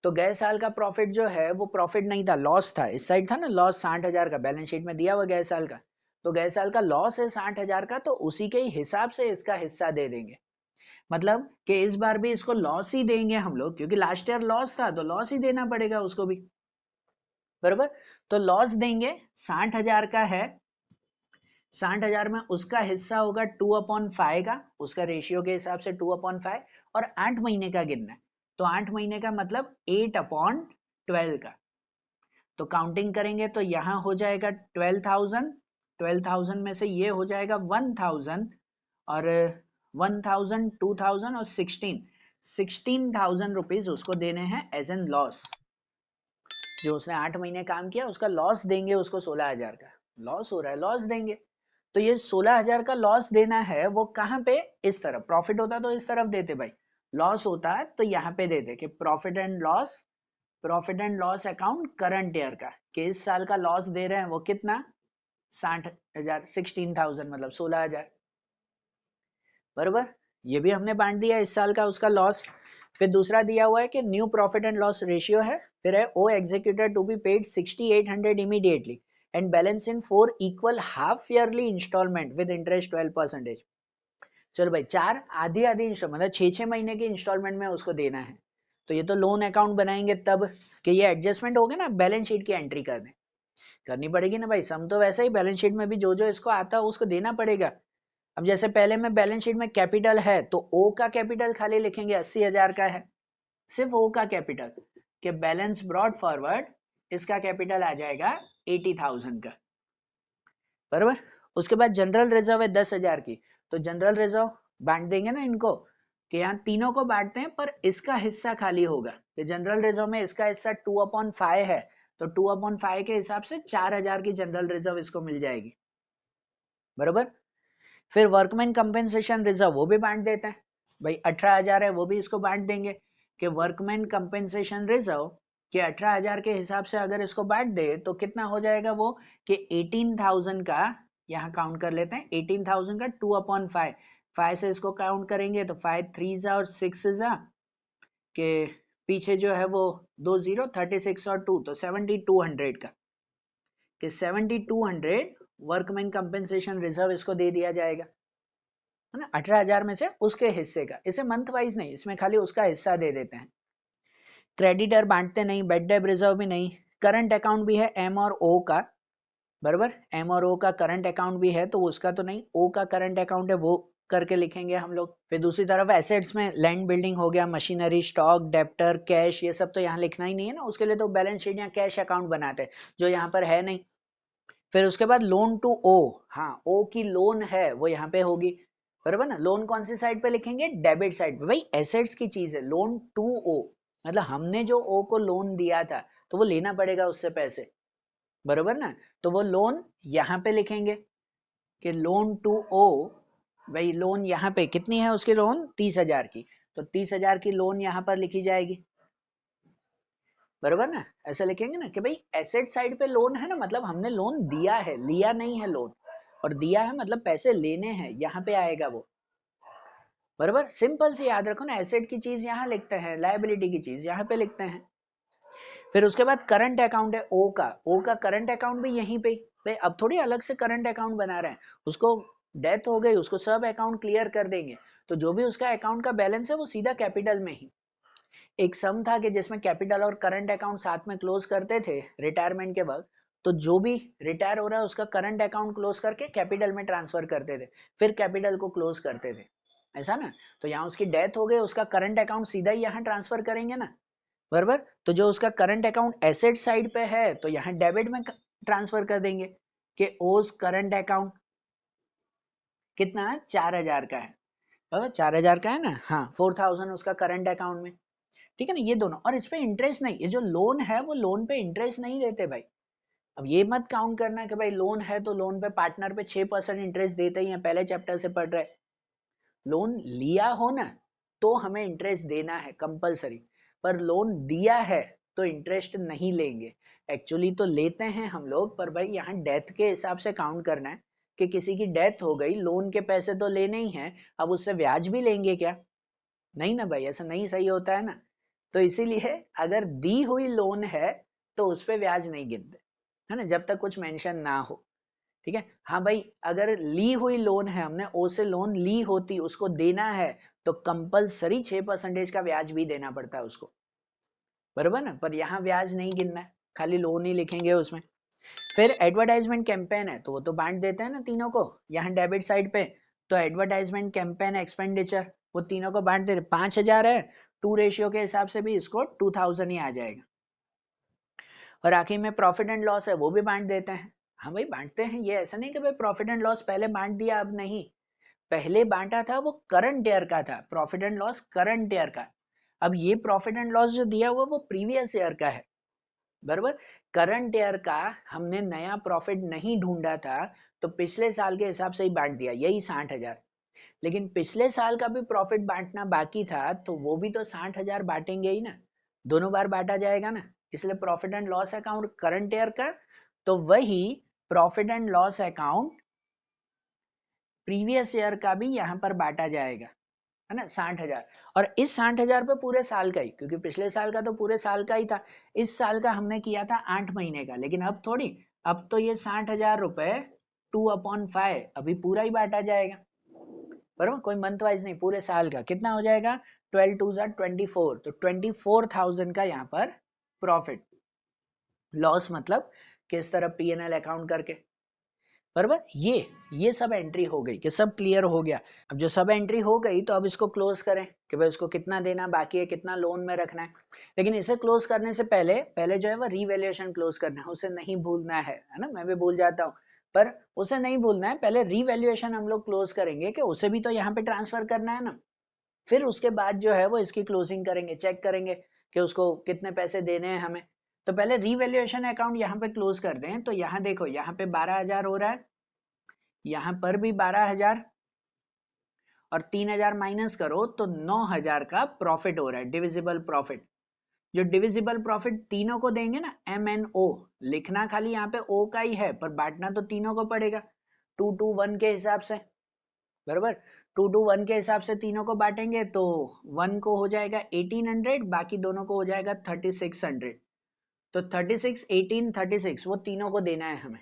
तो गए साल का प्रॉफिट जो है वो प्रॉफिट नहीं था, लॉस था, इस साइड था ना लॉस 60,000 का, बैलेंस शीट में दिया हुआ गए साल का, तो गए साल का लॉस है 60,000 का, तो उसी के ही हिसाब से इसका हिस्सा दे देंगे। मतलब कि इस बार भी इसको लॉस ही देंगे हम लोग, क्योंकि लास्ट ईयर लॉस था तो लॉस ही देना पड़ेगा उसको भी, बराबर। तो लॉस देंगे, 60,000 का है, 60,000 में उसका हिस्सा होगा 2/5 का, उसका रेशियो के हिसाब से 2/5, और 8 महीने का गिनना है, तो 8 महीने का मतलब 8/12 का। तो काउंटिंग करेंगे तो यहाँ हो जाएगा 12,000, 12,000 में से ये हो जाएगा 1,000, और 1,000, 2,000 और 16,000 रुपीज उसको देने हैं एज एन लॉस। जो उसने 8 महीने काम किया उसका लॉस देंगे उसको, 16,000 का लॉस हो रहा है, लॉस देंगे। तो ये 16,000 का लॉस देना है, वो कहाँ पे, इस तरफ, प्रॉफिट होता तो इस तरफ देते भाई, लॉस होता है तो यहाँ पे देते कि profit and loss, profit and loss account current year का, कि इस साल का लॉस दे रहे हैं वो कितना, 60,000, 16,000 मतलब 16,000, बरोबर। ये भी हमने बांट दिया इस साल का उसका लॉस। फिर दूसरा दिया हुआ है कि new profit and loss ratio है, फिर है O executed to be paid 6,800 immediately and balance in 4 equal half yearly instalment with interest 12%। चलो भाई, 4 आधी आधी इंस्टॉलमेंट मतलब 6-6 महीने की इंस्टॉलमेंट में उसको देना है। तो ये तो लोन अकाउंट बनाएंगे तब कि ये एडजस्टमेंट हो गया ना, बैलेंस शीट की एंट्री करनी पड़ेगी ना भाई, सम तो वैसा ही बैलेंस शीट में भी जो जो इसको आता है उसको देना पड़ेगा। अब जैसे पहले में बैलेंस शीट में कैपिटल है तो ओ का कैपिटल खाली लिखेंगे 80,000 का है, सिर्फ ओ का कैपिटल, के बैलेंस ब्रॉड फॉरवर्ड, इसका कैपिटल आ जाएगा 80,000 का, बराबर। उसके बाद जनरल रिजर्व है 10,000 की, तो जनरल रिजर्व बांट देंगे ना इनको, कि यहाँ तीनों को बांटते हैं पर इसका हिस्सा खाली होगा, कि जनरल रिजर्व में इसका हिस्सा 2/5 है, तो 2/5 के हिसाब से 4,000 की जनरल रिजर्व इसको मिल जाएगी, बराबर। फिर वर्कमैन कंपेंसेशन रिजर्व वो भी बांट देते हैं भाई, 18,000 है वो भी इसको बांट देंगे, कि वर्कमैन कंपेंसेशन रिजर्व के 18,000 के हिसाब से अगर इसको बांट दे तो कितना हो जाएगा वो, कि 18,000 का, यहाँ काउंट कर लेते हैं 18,000 का 2/5, 5 से इसको काउंट करेंगे तो 5 3 और 6 के पीछे जो है वो 2 0, 36 और 2, तो 7,200 का, कि 7,200 वर्कमैन कंपेंसेशन रिजर्व इसको दे दिया जाएगा, है ना, 18,000 में से उसके हिस्से का, इसे मंथ वाइज नहीं, इसमें खाली उसका हिस्सा दे देते हैं। क्रेडिटर बांटते नहीं, बेड डेब रिजर्व भी नहीं, करंट अकाउंट भी है एम और ओ का, बराबर, एम और ओ का करंट अकाउंट भी है तो उसका तो नहीं, ओ का करंट अकाउंट है वो करके लिखेंगे हम लोग। फिर दूसरी तरफ एसेट्स में लैंड बिल्डिंग हो गया, मशीनरी, स्टॉक, डेप्टर, कैश, ये सब तो यहाँ लिखना ही नहीं है ना, उसके लिए तो बैलेंस शीट या कैश अकाउंट बनाते हैं जो यहाँ पर है नहीं। फिर उसके बाद लोन टू ओ, हाँ ओ की लोन है वो यहाँ पे होगी, बराबर ना। लोन कौन सी साइड पे लिखेंगे, डेबिट साइड पे। भाई एसेट्स की चीज है, लोन टू ओ, मतलब हमने जो ओ को लोन दिया था तो वो लेना पड़ेगा उससे पैसे, बराबर ना। तो वो लोन यहाँ पे लिखेंगे कि लोन टू ओ, भाई लोन यहाँ पे कितनी है उसकी लोन 30,000 की, तो 30,000 की लोन यहाँ पर लिखी जाएगी, बराबर ना। ऐसा लिखेंगे ना कि भाई एसेट साइड पे लोन है ना, मतलब हमने लोन दिया है, लिया नहीं है लोन, और दिया है मतलब पैसे लेने हैं, यहाँ पे आएगा वो, बराबर। सिंपल से याद रखो ना, एसेट की चीज यहाँ लिखते हैं, लायबिलिटी की चीज यहाँ पे लिखते हैं। फिर उसके बाद करंट अकाउंट है ओ का करंट अकाउंट भी यहीं पे। भाई अब थोड़ी अलग से करंट अकाउंट बना रहे हैं, उसको डेथ हो गई उसको सब अकाउंट क्लियर कर देंगे, तो जो भी उसका अकाउंट का बैलेंस है वो सीधा कैपिटल में ही। एक सम था कि जिसमें कैपिटल और करंट अकाउंट साथ में क्लोज करते थे रिटायरमेंट के वक्त, तो जो भी रिटायर हो रहा है उसका करंट अकाउंट क्लोज करके कैपिटल में ट्रांसफर करते थे, फिर कैपिटल को क्लोज करते थे, ऐसा ना। तो यहाँ उसकी डेथ हो गई, उसका करंट अकाउंट सीधा ही यहाँ ट्रांसफर करेंगे ना, बराबर। तो जो उसका करंट अकाउंट एसेट साइड पे है तो यहाँ डेबिट में ट्रांसफर कर देंगे कि ओज करंट अकाउंट कितना है, 4,000 का है, बराबर 4,000 का है ना, हाँ 4,000 उसका करंट अकाउंट में, ठीक है ना। ये दोनों, और इस पे इंटरेस्ट नहीं, ये जो लोन है वो लोन पे इंटरेस्ट नहीं देते भाई। अब ये मत काउंट करना कि भाई लोन है तो लोन पे पार्टनर पे 6% इंटरेस्ट देते ही हैं, पहले चैप्टर से पढ़ रहे। लोन लिया हो ना तो हमें इंटरेस्ट देना है कंपलसरी, पर लोन दिया है तो इंटरेस्ट नहीं लेंगे। एक्चुअली तो लेते हैं हम लोग, पर भाई यहाँ डेथ के हिसाब से काउंट करना है कि किसी की डेथ हो गई, लोन के पैसे तो लेने ही हैं, अब उससे ब्याज भी लेंगे क्या, नहीं ना भाई, ऐसा नहीं सही होता है ना। तो इसीलिए अगर दी हुई लोन है तो उस पे ब्याज नहीं गिनते, है ना, जब तक कुछ मेंशन ना हो, ठीक है। हाँ भाई अगर ली हुई लोन है, हमने ओ से लोन ली होती, उसको देना है, तो कंपलसरी 6% का ब्याज भी देना पड़ता है उसको, बराबर ना। पर यहाँ ब्याज नहीं गिनना है, खाली लोन ही लिखेंगे उसमें। फिर एडवर्टाइजमेंट कैंपेन है तो वो तो बांट देते हैं ना तीनों को, यहाँ डेबिट साइड पे, तो एडवर्टाइजमेंट कैंपेन एक्सपेंडिचर वो तीनों को बांट देते, 5,000 है, 2 रेशियो के हिसाब से भी इसको 2,000 ही आ जाएगा। और आखिर में प्रॉफिट एंड लॉस है वो भी बांट देते हैं, हाँ भाई बांटते हैं, ये ऐसा नहीं कि भाई प्रॉफिट एंड लॉस पहले बांट दिया अब नहीं, पहले बांटा था वो करंट ईयर का था, profit and loss current year का। अब ये प्रॉफिट एंड लॉस जो दिया हुआ वो प्रीवियस ईयर का है, बराबर। करंट ईयर का हमने नया प्रॉफिट नहीं ढूंढा था, तो पिछले साल के हिसाब से ही बांट दिया, यही 60,000। लेकिन पिछले साल का भी प्रॉफिट बांटना बाकी था, तो वो भी तो 60,000 बांटेंगे ही ना, दोनों बार बांटा जाएगा ना। इसलिए profit and loss account current year का, तो वही profit and loss account previous year का भी यहाँ पर बांटा जाएगा, है ना, 60,000। और इस 60,000 पे पूरे साल का ही, क्योंकि पिछले साल का तो पूरे साल का ही था, इस साल का हमने किया था 8 महीने का, लेकिन अब थोड़ी, अब तो ये 60,000 रुपए 2/5 अभी पूरा ही बांटा जाएगा, बराबर, कोई मंथ वाइज नहीं, पूरे साल का कितना हो जाएगा, 12 2 24, तो 24,000 का यहाँ पर प्रॉफिट, लॉस मतलब किस तरह P&L अकाउंट करके, बराबर। ये सब एंट्री हो गई कि सब क्लियर हो गया। अब जो सब एंट्री हो गई तो अब इसको क्लोज करें कि भाई उसको कितना देना बाकी है, कितना लोन में रखना है। लेकिन इसे क्लोज करने से पहले पहले जो है वो रीवैल्यूएशन क्लोज करना है, उसे नहीं भूलना है ना, मैं भी भूल जाता हूँ, पर उसे नहीं भूलना है, पहले रीवैल्यूएशन हम लोग क्लोज करेंगे कि उसे भी तो यहाँ पे ट्रांसफर करना है ना। फिर उसके बाद जो है वो इसकी क्लोजिंग करेंगे, चेक करेंगे कि उसको कितने पैसे देने हैं हमें। तो पहले रीवैल्यूएशन अकाउंट यहाँ पे क्लोज कर दें, तो यहाँ देखो यहाँ पे 12,000 हो रहा है, यहाँ पर भी 12,000, और 3,000 माइनस करो तो 9,000 का प्रॉफिट हो रहा है, डिविजिबल प्रॉफिट। जो डिविजिबल प्रॉफिट तीनों को देंगे ना, MNO लिखना खाली यहाँ पे O का ही है, पर बांटना तो तीनों को पड़ेगा 2:1 के हिसाब से, बराबर। 2:1 के हिसाब से तीनों को बांटेंगे तो 1 को हो जाएगा 1,800, बाकी दोनों को हो जाएगा 3,600। तो 36 18 36 वो तीनों को देना है हमें,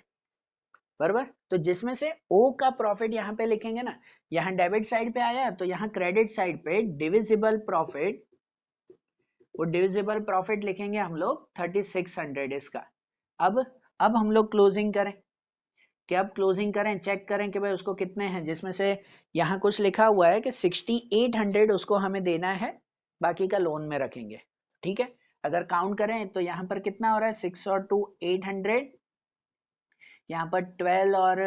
बराबर। तो जिसमें से O का प्रॉफिट यहाँ पे लिखेंगे ना, यहाँ डेबिट साइड पे आया तो यहाँ क्रेडिट साइड पे डिविजिबल प्रॉफिट, वो डिविजिबल प्रॉफिट लिखेंगे हम लोग 3,600 इसका। अब हम लोग क्लोजिंग करें, कि अब क्लोजिंग करें, चेक करें कि भाई उसको कितने हैं, जिसमें से यहाँ कुछ लिखा हुआ है कि 6,800 उसको हमें देना है, बाकी का लोन में रखेंगे, ठीक है। अगर काउंट करें तो यहाँ पर कितना हो रहा है, 6 और 2 800, यहाँ पर 12 और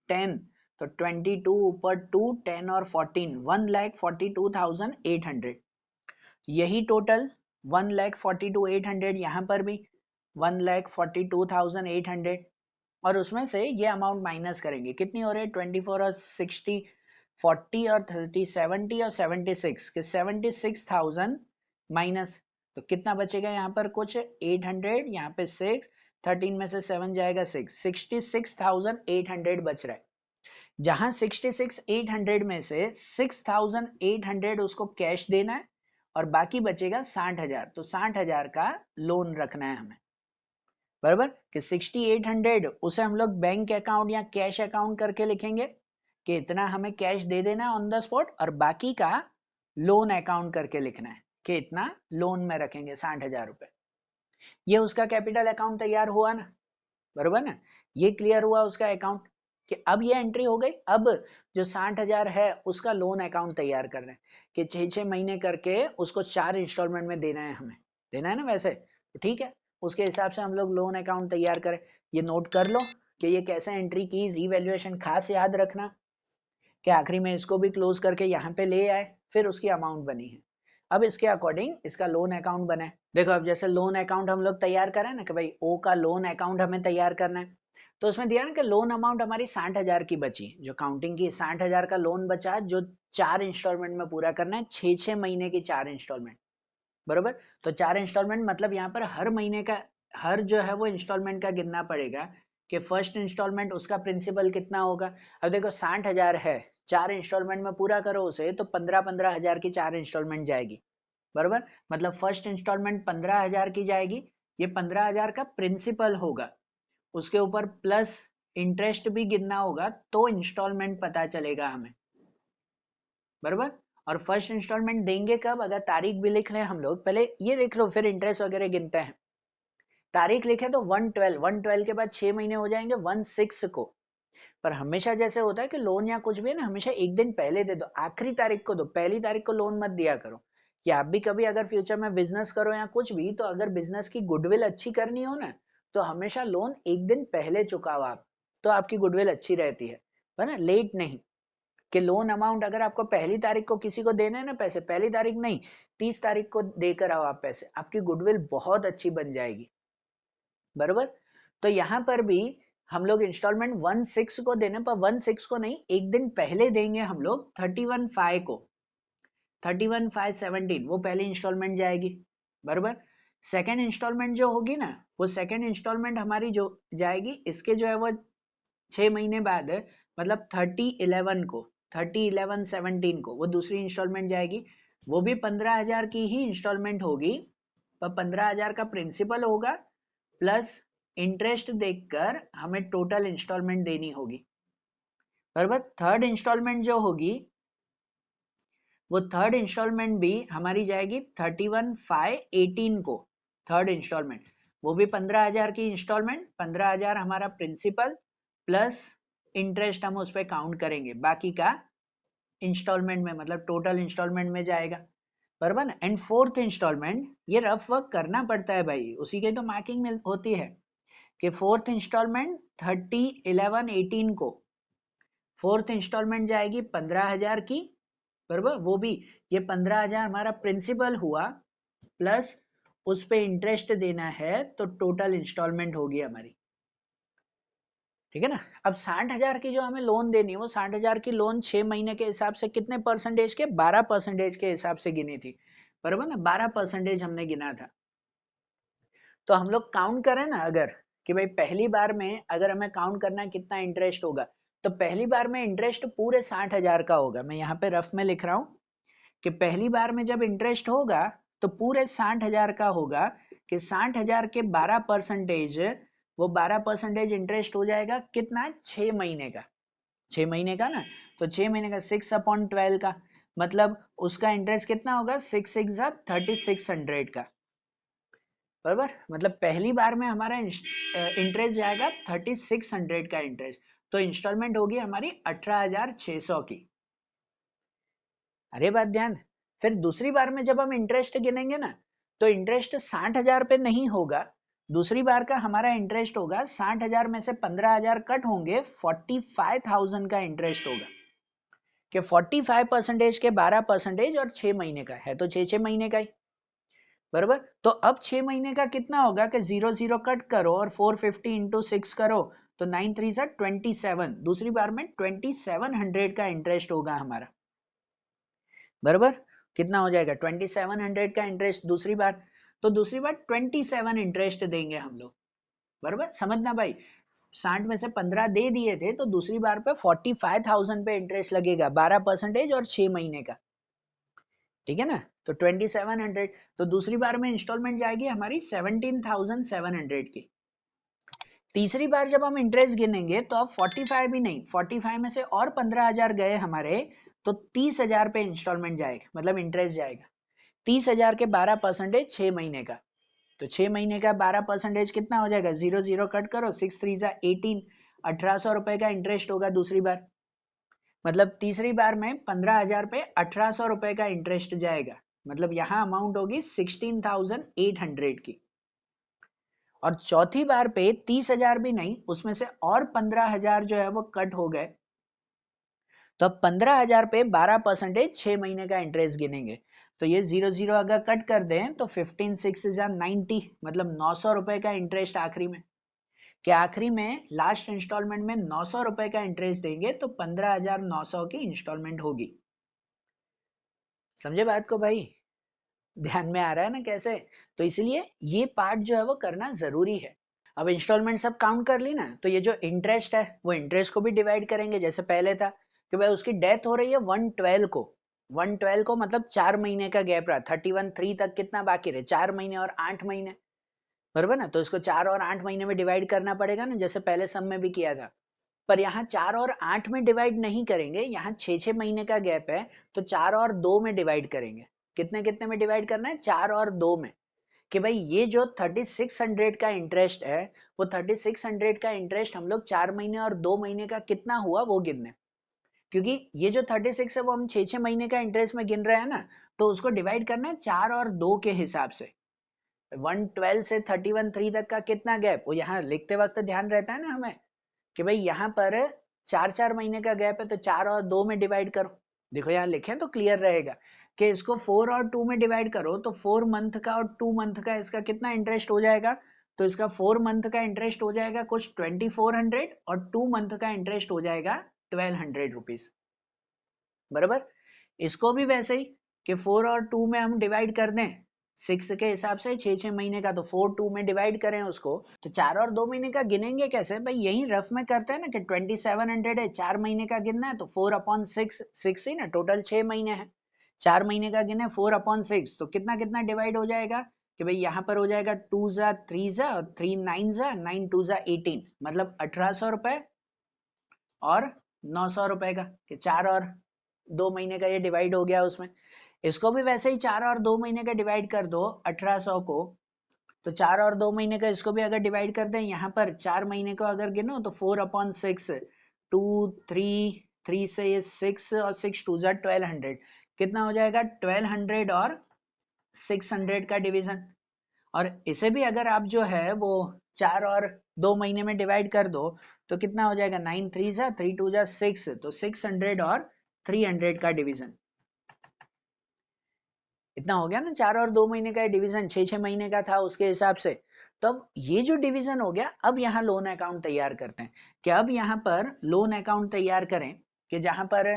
10, तो 22 ऊपर 2, 10 और 14, 1,42,800। यही टोटल 1,42,800 यहाँ पर भी 1,42,800, और उसमें से ये अमाउंट माइनस करेंगे। कितनी हो रही है? 24 और 60, 40 और 30, 70 और 76 के 76,000 माइनस, तो कितना बचेगा यहाँ पर? कुछ 800, यहाँ पे 6, 13 में से 7 जाएगा 6, 66,800 बच रहा है। जहां 66,800 में से 6,800 उसको कैश देना है और बाकी बचेगा 60,000, तो 60,000 का लोन रखना है हमें, बराबर। कि 6800 उसे हम लोग बैंक अकाउंट या कैश अकाउंट करके लिखेंगे कि इतना हमें कैश दे देना है ऑन द स्पॉट, और बाकी का लोन अकाउंट करके लिखना है कि इतना लोन में रखेंगे 60,000 रुपए। ये उसका कैपिटल अकाउंट तैयार हुआ ना, बराबर ना। ये क्लियर हुआ उसका अकाउंट कि अब ये एंट्री हो गई। अब जो 60,000 है उसका लोन अकाउंट तैयार कर रहे हैं कि 6-6 महीने करके उसको 4 इंस्टॉलमेंट में देना है, हमें देना है ना वैसे, तो ठीक है, उसके हिसाब से हम लोग लोन अकाउंट तैयार करें। ये नोट कर लो कि ये कैसे एंट्री की, रीवैल्यूएशन खास याद रखना कि आखिरी में इसको भी क्लोज करके यहाँ पे ले आए, फिर उसकी अमाउंट बनी है। अब इसके अकॉर्डिंग इसका लोन अकाउंट बना है। देखो अब जैसे लोन अकाउंट हम लोग तैयार करें ना कि भाई ओ का लोन अकाउंट हमें तैयार करना है, तो उसमें दिया ना कि लोन अमाउंट हमारी 60,000 की बची, जो काउंटिंग की 60,000 का लोन बचा जो 4 इंस्टॉलमेंट में पूरा करना है, 6-6 महीने की 4 इंस्टॉलमेंट, बरोबर। तो 4 इंस्टॉलमेंट मतलब यहाँ पर हर महीने का हर जो है वो इंस्टॉलमेंट का गिनना पड़ेगा कि फर्स्ट इंस्टॉलमेंट उसका प्रिंसिपल कितना होगा। अब देखो 60,000 है, 4 इंस्टॉलमेंट में पूरा करो उसे, तो 15-15 हजार की 4 इंस्टॉलमेंट जाएगी, बरोबर। मतलब फर्स्ट इंस्टॉलमेंट 15,000 की जाएगी, ये 15,000 का प्रिंसिपल होगा, उसके ऊपर प्लस इंटरेस्ट भी गिनना होगा, तो इंस्टॉलमेंट पता चलेगा हमें, बरोबर। और फर्स्ट इंस्टॉलमेंट देंगे कब? अगर तारीख भी लिख रहे हैं हम लोग, पहले ये लिख लो फिर इंटरेस्ट वगैरह गिनते हैं। तारीख लिखे तो 1/12 के बाद 6 महीने हो जाएंगे 1/6 को। पर हमेशा जैसे होता है कि लोन या कुछ भी है ना, हमेशा एक दिन पहले दे दो, आखिरी तारीख को दो, पहली तारीख को लोन मत दिया करो। कि आप भी कभी अगर फ्यूचर में बिजनेस करो या कुछ भी, तो अगर बिजनेस की गुडविल अच्छी करनी हो ना, तो हमेशा लोन एक दिन पहले चुकाओ आप, तो आपकी गुडविल अच्छी रहती है ना, लेट नहीं। कि लोन अमाउंट अगर आपको पहली तारीख को किसी को देना है ना पैसे, पहली तारीख नहीं 30 तारीख को देकर आओ आप पैसे, आपकी गुडविल बहुत अच्छी बन जाएगी, बरोबर। तो यहाँ पर भी हम लोग इंस्टॉलमेंट 1/6 को देने पर 1/6 को नहीं, एक दिन पहले देंगे हम लोग 31/5 को, 31/5/17 वो पहली इंस्टॉलमेंट जाएगी, बरोबर। सेकेंड इंस्टॉलमेंट जो होगी ना, वो सेकेंड इंस्टॉलमेंट हमारी जो जाएगी इसके जो है वो 6 महीने बाद, मतलब 30/11 को, 30/11/17 को वो दूसरी इंस्टॉलमेंट जाएगी। वो भी 15,000 की ही इंस्टॉलमेंट होगी, पर 15,000 का प्रिंसिपल होगा प्लस इंटरेस्ट देखकर हमें टोटल इंस्टॉलमेंट देनी होगी, बराबर। थर्ड इंस्टॉलमेंट जो होगी, वो थर्ड इंस्टॉलमेंट भी हमारी जाएगी 31/5/18 को, थर्ड इंस्टॉलमेंट, वो भी 15,000 की इंस्टॉलमेंट, 15,000 हमारा प्रिंसिपल प्लस इंटरेस्ट हम उस पर काउंट करेंगे, बाकी का इंस्टॉलमेंट में मतलब टोटल इंस्टॉलमेंट में जाएगा, बराबर ना। एंड फोर्थ इंस्टॉलमेंट, ये रफ वर्क करना पड़ता है भाई, उसी के तो मार्किंग में होती है कि फोर्थ इंस्टॉलमेंट 30/11/18 को फोर्थ इंस्टॉलमेंट जाएगी 15,000 की, बराबर। वो भी ये 15,000 हमारा प्रिंसिपल हुआ प्लस उस पे इंटरेस्ट देना है, तो टोटल इंस्टॉलमेंट होगी हमारी, ठीक है ना। अब 60,000 की जो हमें लोन देनी है, वो 60,000 की लोन 6 महीने के हिसाब से कितने परसेंटेज के? 12% के हिसाब से गिनी थी, बराबर ना, 12% हमने गिना था। तो हम लोग काउंट करें ना अगर, कि भाई पहली बार में अगर हमें काउंट करना है कितना इंटरेस्ट होगा, तो पहली बार में इंटरेस्ट पूरे 60,000 का होगा। मैं यहाँ पे रफ में लिख रहा हूँ कि पहली बार में जब इंटरेस्ट होगा तो पूरे 60,000 का होगा, कि 60,000 के 12%, वो 12% इंटरेस्ट हो जाएगा कितना? 6 महीने का, 6 महीने का ना, तो 6 महीने का 6/12 का, मतलब उसका इंटरेस्ट कितना होगा? 6/6 = 3600 का, बराबर। मतलब पहली बार में हमारा इंटरेस्ट जाएगा 3600 का इंटरेस्ट, तो इंस्टॉलमेंट होगी हमारी 18,600 की। अरे बात ध्यान, फिर दूसरी बार में जब हम इंटरेस्ट गिनेंगे ना, तो इंटरेस्ट 60,000 पे नहीं होगा, दूसरी बार का हमारा इंटरेस्ट होगा 60,000 में से 15,000 कट होंगे, 45,000 का इंटरेस्ट होगा कि 45% के 12% और 6 महीने का है, तो 6 महीने का ही बराबर। तो अब 6 महीने का कितना होगा कि 0 कट करो और 450 इंटू 6 करो तो 9 3 सा 27, दूसरी बार में 2700 का इंटरेस्ट होगा हमारा बराबर। कितना हो जाएगा 2700 का इंटरेस्ट दूसरी बार, तो दूसरी बार 27 इंटरेस्ट देंगे हम लोग बराबर। समझना भाई, 60 में से 15 दे दिए थे तो दूसरी बार पे 45,000 पे इंटरेस्ट लगेगा, 12% और 6 महीने का, ठीक है ना। तो 2700, तो दूसरी बार में इंस्टॉलमेंट जाएगी हमारी 17,700 की। तीसरी बार जब हम इंटरेस्ट गिनेंगे तो अब 45 भी नहीं, 45 में से और 15,000 गए हमारे, तो 30,000 पे इंस्टॉलमेंट जाएगा, मतलब इंटरेस्ट जाएगा 30,000 के 12% 6 महीने का, तो 6 महीने का 12% कितना हो जाएगा, 0 कट करो, 6 3 सा 18, 1800 रुपए का इंटरेस्ट होगा दूसरी बार। मतलब तीसरी बार में 15,000 पे 1800 रुपए का इंटरेस्ट जाएगा, मतलब यहां अमाउंट होगी 16,800 की। और चौथी बार पे 30,000 भी नहीं, उसमें से और 15,000 जो है वो कट हो गए, तो अब 15,000 पे 12% 6 महीने का इंटरेस्ट गिनेंगे, तो ये 0 अगर कट कर दें तो 15 6 90, मतलब 900 रुपए का इंटरेस्ट आखिरी में, कि आखिरी में लास्ट इंस्टॉलमेंट में 900 रुपए का इंटरेस्ट देंगे तो 15,900 की इंस्टॉलमेंट होगी। समझे बात को भाई, ध्यान में आ रहा है ना कैसे। तो इसलिए ये पार्ट जो है वो करना जरूरी है। अब इंस्टॉलमेंट सब काउंट कर ली ना, तो ये जो इंटरेस्ट है वो इंटरेस्ट को भी डिवाइड करेंगे जैसे पहले था कि भाई उसकी डेथ हो रही है 112 को, 112 को मतलब 4 महीने का गैप रहा, 31/3 तक कितना बाकी रहे, 4 महीने और 8 महीने बराबर ना। तो इसको 4 और 8 महीने में डिवाइड करना पड़ेगा ना, जैसे पहले सम में भी किया था। पर यहाँ 4 और 8 में डिवाइड नहीं करेंगे, यहाँ 6 महीने का गैप है तो 4 और 2 में डिवाइड करेंगे। कितने कितने में डिवाइड करना है, 4 और 2 में, कि भाई ये जो 3600 का इंटरेस्ट है वो 3600 का इंटरेस्ट हम लोग 4 महीने और 2 महीने का कितना हुआ वो गिनने, क्योंकि ये जो 36 है वो हम 6 महीने का इंटरेस्ट में गिन रहे हैं ना, तो उसको डिवाइड करना है 4 और 2 के हिसाब से। 112 से 31/3 तक का कितना गैप, वो यहाँ लिखते वक्त ध्यान रहता है ना हमें कि भाई यहाँ पर 4 महीने का गैप है तो 4 और 2 में डिवाइड करो। देखो यहाँ लिखे तो क्लियर रहेगा कि इसको 4 और 2 में डिवाइड करो तो 4 मंथ का और 2 मंथ का इसका कितना इंटरेस्ट हो जाएगा, तो इसका 4 मंथ का इंटरेस्ट हो जाएगा कुछ 2400 और 2 मंथ का इंटरेस्ट हो जाएगा 1200 रुपीज बराबर। इसको भी वैसे ही कि 4 और 2 में हम डिवाइड कर दें 6 के हिसाब से, 6 महीने का, तो 4 2 में डिवाइड करें उसको, तो 4 और 2 महीने का गिनेंगे कैसे भाई, यही रफ में करते हैं ना कि 2700 है, 4 महीने का गिनना है तो 4/6, 6 ही ना, टोटल 6 महीने हैं, 4 महीने का गिने 4/6, तो कितना कितना डिवाइड हो जाएगा कि भाई यहाँ पर हो जाएगा 2 जा 3 जा और 3 9 जा 9 2 जा 18, मतलब 1800 रुपए और 900 रुपए का, कि 4 और 2 महीने का ये डिवाइड हो गया उसमें। इसको भी वैसे ही 4 और 2 महीने का डिवाइड कर दो 1800 को, तो 4 और 2 महीने का इसको भी अगर डिवाइड कर दें, यहाँ पर 4 महीने को अगर गिनो तो 4/6, 2 3 3 से ये 6 और 6 2 जा 1200, कितना हो जाएगा 1200 और 600 का डिवीजन। और इसे भी अगर आप जो है वो 4 और 2 महीने में डिवाइड कर दो तो कितना हो जाएगा 9 3 जा 3 2 जा 6, तो 600 और 300 का डिवीजन, इतना हो गया ना। 4 और 2 महीने का डिवीजन 6 महीने का था उसके हिसाब से। तो अब ये जो डिवीजन हो गया, अब यहाँ लोन अकाउंट तैयार करते हैं कि अब यहाँ पर लोन अकाउंट तैयार करें कि जहां पर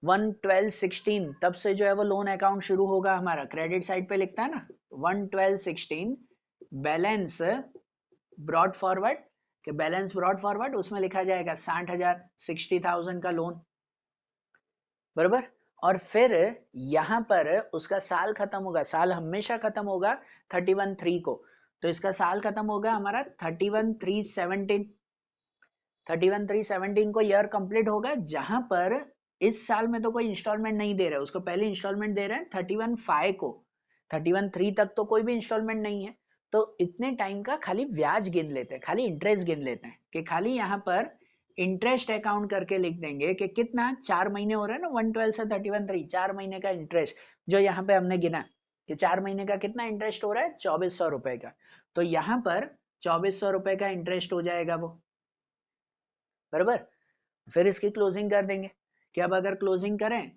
1/12/16 तब से जो है वो लोन अकाउंट शुरू होगा हमारा, क्रेडिट साइड पे लिखता है ना 1/12/16 बैलेंस ब्रॉड फॉरवर्ड, कि बैलेंस ब्रॉड फॉरवर्ड उसमें लिखा जाएगा 60,000, 60,000 का लोन बराबर। और फिर यहाँ पर उसका साल खत्म होगा, साल हमेशा खत्म होगा 31/3 को, तो इसका साल खत्म होगा हमारा 31/3/17, 31/3/17 को ईयर कंप्लीट होगा, जहां पर इस साल में तो कोई इंस्टॉलमेंट नहीं दे रहा है उसको, पहले इंस्टॉलमेंट दे रहे हैं 31/5 को, 31/3 तक तो कोई भी इंस्टॉलमेंट नहीं है, तो इतने टाइम का खाली ब्याज गिन लेते हैं, खाली इंटरेस्ट गिन लेते हैं, कि खाली यहाँ पर इंटरेस्ट अकाउंट करके लिख देंगे कि कितना 4 महीने हो रहे हैं ना 112 से 31/3, 4 महीने का इंटरेस्ट जो यहाँ पे हमने गिना कि 4 महीने का कितना इंटरेस्ट हो रहा है 2400 रुपए का, तो यहाँ पर 2400 रुपए का इंटरेस्ट हो जाएगा वो, बराबर। फिर इसकी क्लोजिंग कर देंगे कि अब अगर क्लोजिंग करें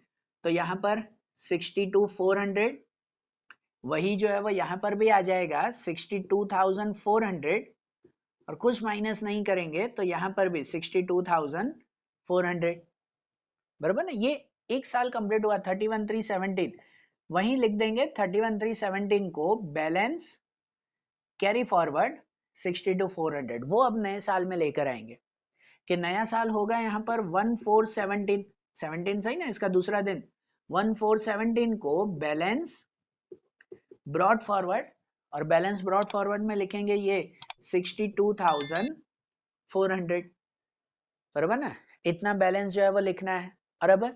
तो यहाँ पर 62,400, वही जो है वो यहाँ पर भी आ जाएगा 62,400, और कुछ माइनस नहीं करेंगे तो यहाँ पर भी 62,400, बराबर ना। ये एक साल कंप्लीट हुआ 31,317, वहीं लिख देंगे 31,317 को बैलेंस कैरी फॉरवर्ड 62,400, वो अब नए साल में लेकर आएंगे कि नया साल होगा यहाँ पर 1417, 17 सही ना, इसका दूसरा दिन 1417 को बैलेंस ब्रॉड फॉरवर्ड, और बैलेंस ब्रॉड फॉरवर्ड में लिखेंगे ये 62,400, बराबर ना। इतना बैलेंस जो है वो लिखना है। और अब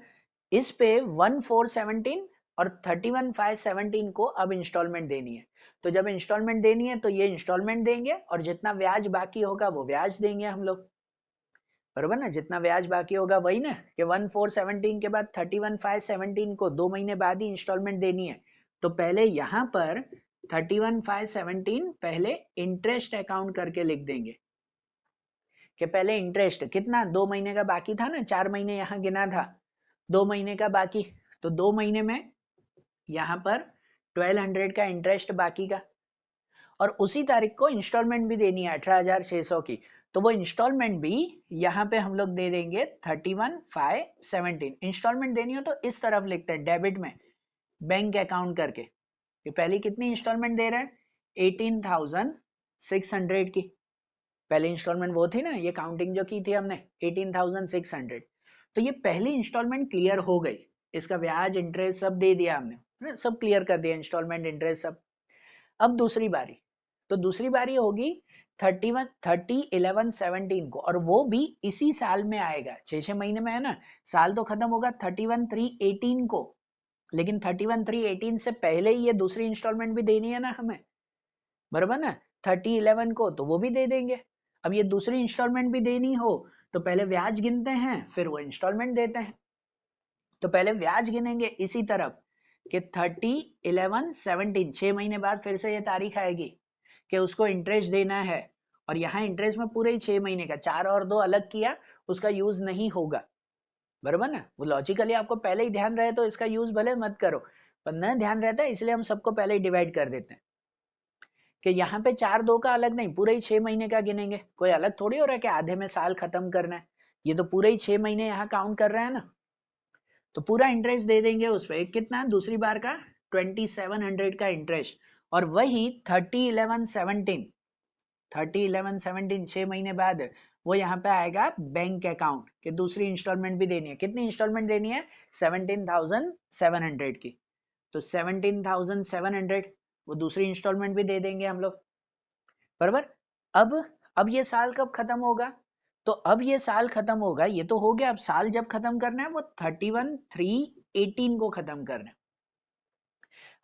इस पे 1417 और 31,517 को अब इंस्टॉलमेंट देनी है। तो जब इंस्टॉलमेंट देनी है तो ये इंस्टॉलमेंट देंगे और जितना ब्याज बाकी होगा वो ब्याज देंगे हम लोग, बराबर ना। जितना ब्याज बाकी होगा वही ना, कि 1417 के बाद 31,517 को 2 महीने बाद ही इंस्टॉलमेंट देनी है। तो पहले यहाँ पर 31,517 पहले इंटरेस्ट अकाउंट करके लिख देंगे कि पहले इंटरेस्ट कितना, 2 महीने का बाकी था ना, 4 महीने यहाँ गिना था, 2 महीने का बाकी, तो 2 महीने में यहाँ पर 1200 का इंटरेस्ट बाकी का, और उसी तारीख को इंस्टॉलमेंट भी देनी है 18,600 की। तो वो इंस्टॉलमेंट भी यहाँ पे हम लोग दे देंगे 31,517। इंस्टॉलमेंट देनी हो तो इस तरफ लिखते हैं डेबिट में बैंक अकाउंट करके, कि पहली कितनी इंस्टॉलमेंट दे रहे हैं, 18,600 की पहली इंस्टॉलमेंट वो थी ना, ये काउंटिंग जो की थी हमने 18,600। तो ये पहली इंस्टॉलमेंट क्लियर हो गई, इसका ब्याज इंटरेस्ट सब दे दिया हमने, सब क्लियर कर दिया, इंस्टॉलमेंट इंटरेस्ट सब। अब दूसरी बारी, तो दूसरी बारी होगी 30/11/17 को, और वो भी इसी साल में आएगा, 6 महीने में है ना, साल तो खत्म होगा 31/3/18 को, लेकिन 31/3/18 से पहले ही ये दूसरी इंस्टॉलमेंट भी देनी है ना हमें, बराबर ना। 30/11 को तो वो भी दे देंगे। अब ये दूसरी इंस्टॉलमेंट भी देनी हो तो पहले ब्याज गिनते हैं फिर वो इंस्टॉलमेंट देते हैं। तो पहले ब्याज गिनेंगे इसी तरफ कि 30/11/17, 6 महीने बाद फिर से ये तारीख आएगी कि उसको इंटरेस्ट देना है, और यहाँ इंटरेस्ट में पूरे ही 6 महीने का, 4 और 2 अलग किया, उसका यूज नहीं होगा, बराबर ना। वो लॉजिकली आपको पहले ही ध्यान रहे तो इसका यूज भले मत करो, पर न ध्यान रहता है इसलिए हम सबको पहले ही डिवाइड कर देते हैं कि यहाँ पे 4/2 का अलग नहीं, पूरे ही 6 महीने का गिनेंगे, कोई अलग थोड़ी हो रहा है कि आधे में साल खत्म करना है, ये तो पूरे ही 6 महीने यहाँ काउंट कर रहे हैं ना। तो पूरा इंटरेस्ट दे देंगे उस पर, कितना दूसरी बार का 2700 का इंटरेस्ट, और वही 30/11/17 6 महीने बाद वो यहाँ पे आएगा बैंक अकाउंट कि दूसरी इंस्टॉलमेंट भी देनी है। कितनी इंस्टॉलमेंट देनी है, 17,700 की, तो 17,700 वो दूसरी इंस्टॉलमेंट भी दे देंगे हम लोग, बराबर। अब ये साल कब खत्म होगा, तो अब ये साल खत्म होगा, ये तो हो गया, अब साल जब खत्म करना है वो 31/3/18 को खत्म करना है।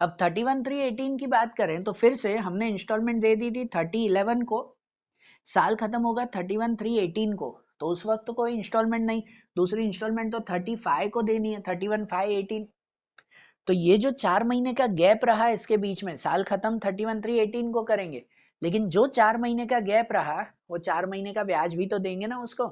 अब 31/3/18 की बात करें तो फिर से हमने इंस्टॉलमेंट दे दी थी 30/11 को, साल खत्म होगा 31/3/18 को, तो उस वक्त तो कोई इंस्टॉलमेंट नहीं, दूसरी इंस्टॉलमेंट तो 35 को देनी है, 31/5/18। तो ये जो 4 महीने का गैप रहा इसके बीच में, साल खत्म 31/3/18 को करेंगे, लेकिन जो 4 महीने का गैप रहा वो 4 महीने का ब्याज भी तो देंगे ना उसको,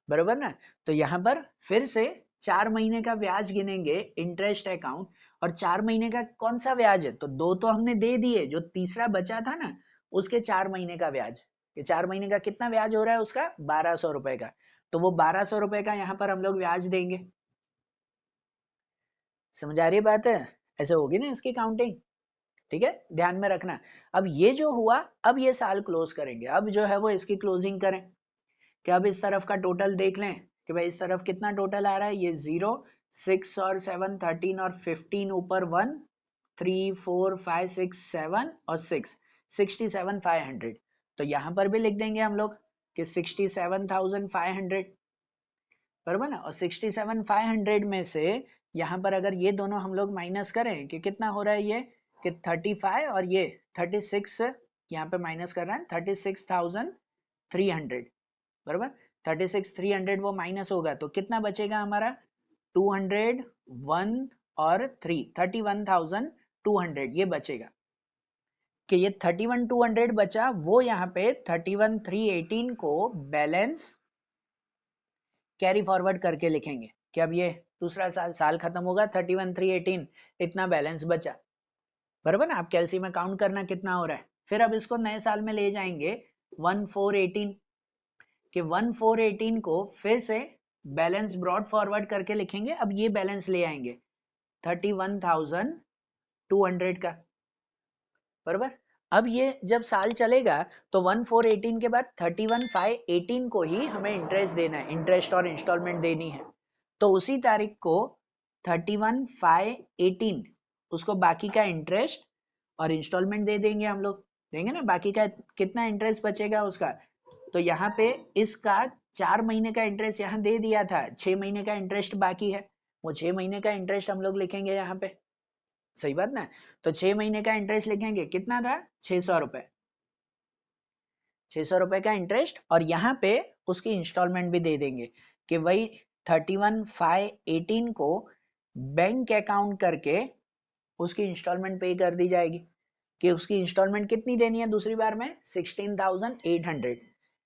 बराबर ना। तो यहाँ पर फिर से 4 महीने का ब्याज गिनेंगे इंटरेस्ट अकाउंट, और 4 महीने का कौन सा ब्याज है, तो 2 तो हमने दे दिए, जो तीसरा बचा था ना उसके 4 महीने का ब्याज, ये 4 महीने का कितना ब्याज हो रहा है उसका, 1,200 रुपए का, तो वो 1,200 रुपए का यहाँ पर हम लोग ब्याज देंगे। समझ आ रही है बात है, ऐसे होगी ना इसकी काउंटिंग, ठीक है, ध्यान में रखना। अब ये जो हुआ, अब ये साल क्लोज करेंगे, अब जो है वो इसकी क्लोजिंग करें कि अब इस तरफ का टोटल देख लें कि भाई इस तरफ कितना टोटल आ रहा है, ये 0 6 और 7 13 और 15 ऊपर 1 3 4 5 6 7 और 6 67,500, तो यहाँ पर भी लिख देंगे हम लोग कि 67,500, बराबर ना। और 67,500 में से यहाँ पर अगर ये दोनों हम लोग माइनस करें कि कितना हो रहा है ये, कि 35 और ये 36, यहाँ पे माइनस कर रहे हैं 36,300, बराबर। 36,300 वो माइनस होगा तो कितना बचेगा हमारा, 201 और 3 31,200 ये बचेगा, कि ये 31,200 बचा, वो यहाँ पे 31,318 को बैलेंस कैरी फॉरवर्ड करके लिखेंगे कि अब ये दूसरा साल खत्म होगा, 31,318 इतना बैलेंस बचा, बराबर ना। आप कैलसी में काउंट करना कितना हो रहा है, फिर अब इसको नए साल में ले जाएंगे 1418 कि 1418 को फिर से बैलेंस ब्रॉड फॉरवर्ड करके लिखेंगे। अब ये बैलेंस ले आएंगे 31,200 का, बराबर। अब ये जब साल चलेगा तो 1418 के बाद 31,518 को ही हमें इंटरेस्ट देना है, इंटरेस्ट और इंस्टॉलमेंट देनी है। तो उसी तारीख को 31,518 उसको बाकी का इंटरेस्ट और इंस्टॉलमेंट दे देंगे, हम लोग देंगे ना। बाकी का कितना इंटरेस्ट बचेगा उसका, तो यहाँ पे इसका 4 महीने का इंटरेस्ट यहाँ दे दिया था, 6 महीने का इंटरेस्ट बाकी है, वो 6 महीने का इंटरेस्ट हम लोग लिखेंगे यहाँ पे, सही बात ना। तो 6 महीने का इंटरेस्ट लिखेंगे, कितना था 600 रुपए, 600 रुपए का इंटरेस्ट, और यहाँ पे उसकी इंस्टॉलमेंट भी दे देंगे कि वही 31,518 को बैंक अकाउंट करके उसकी इंस्टॉलमेंट पे कर दी जाएगी कि उसकी इंस्टॉलमेंट कितनी देनी है दूसरी बार में 16,800,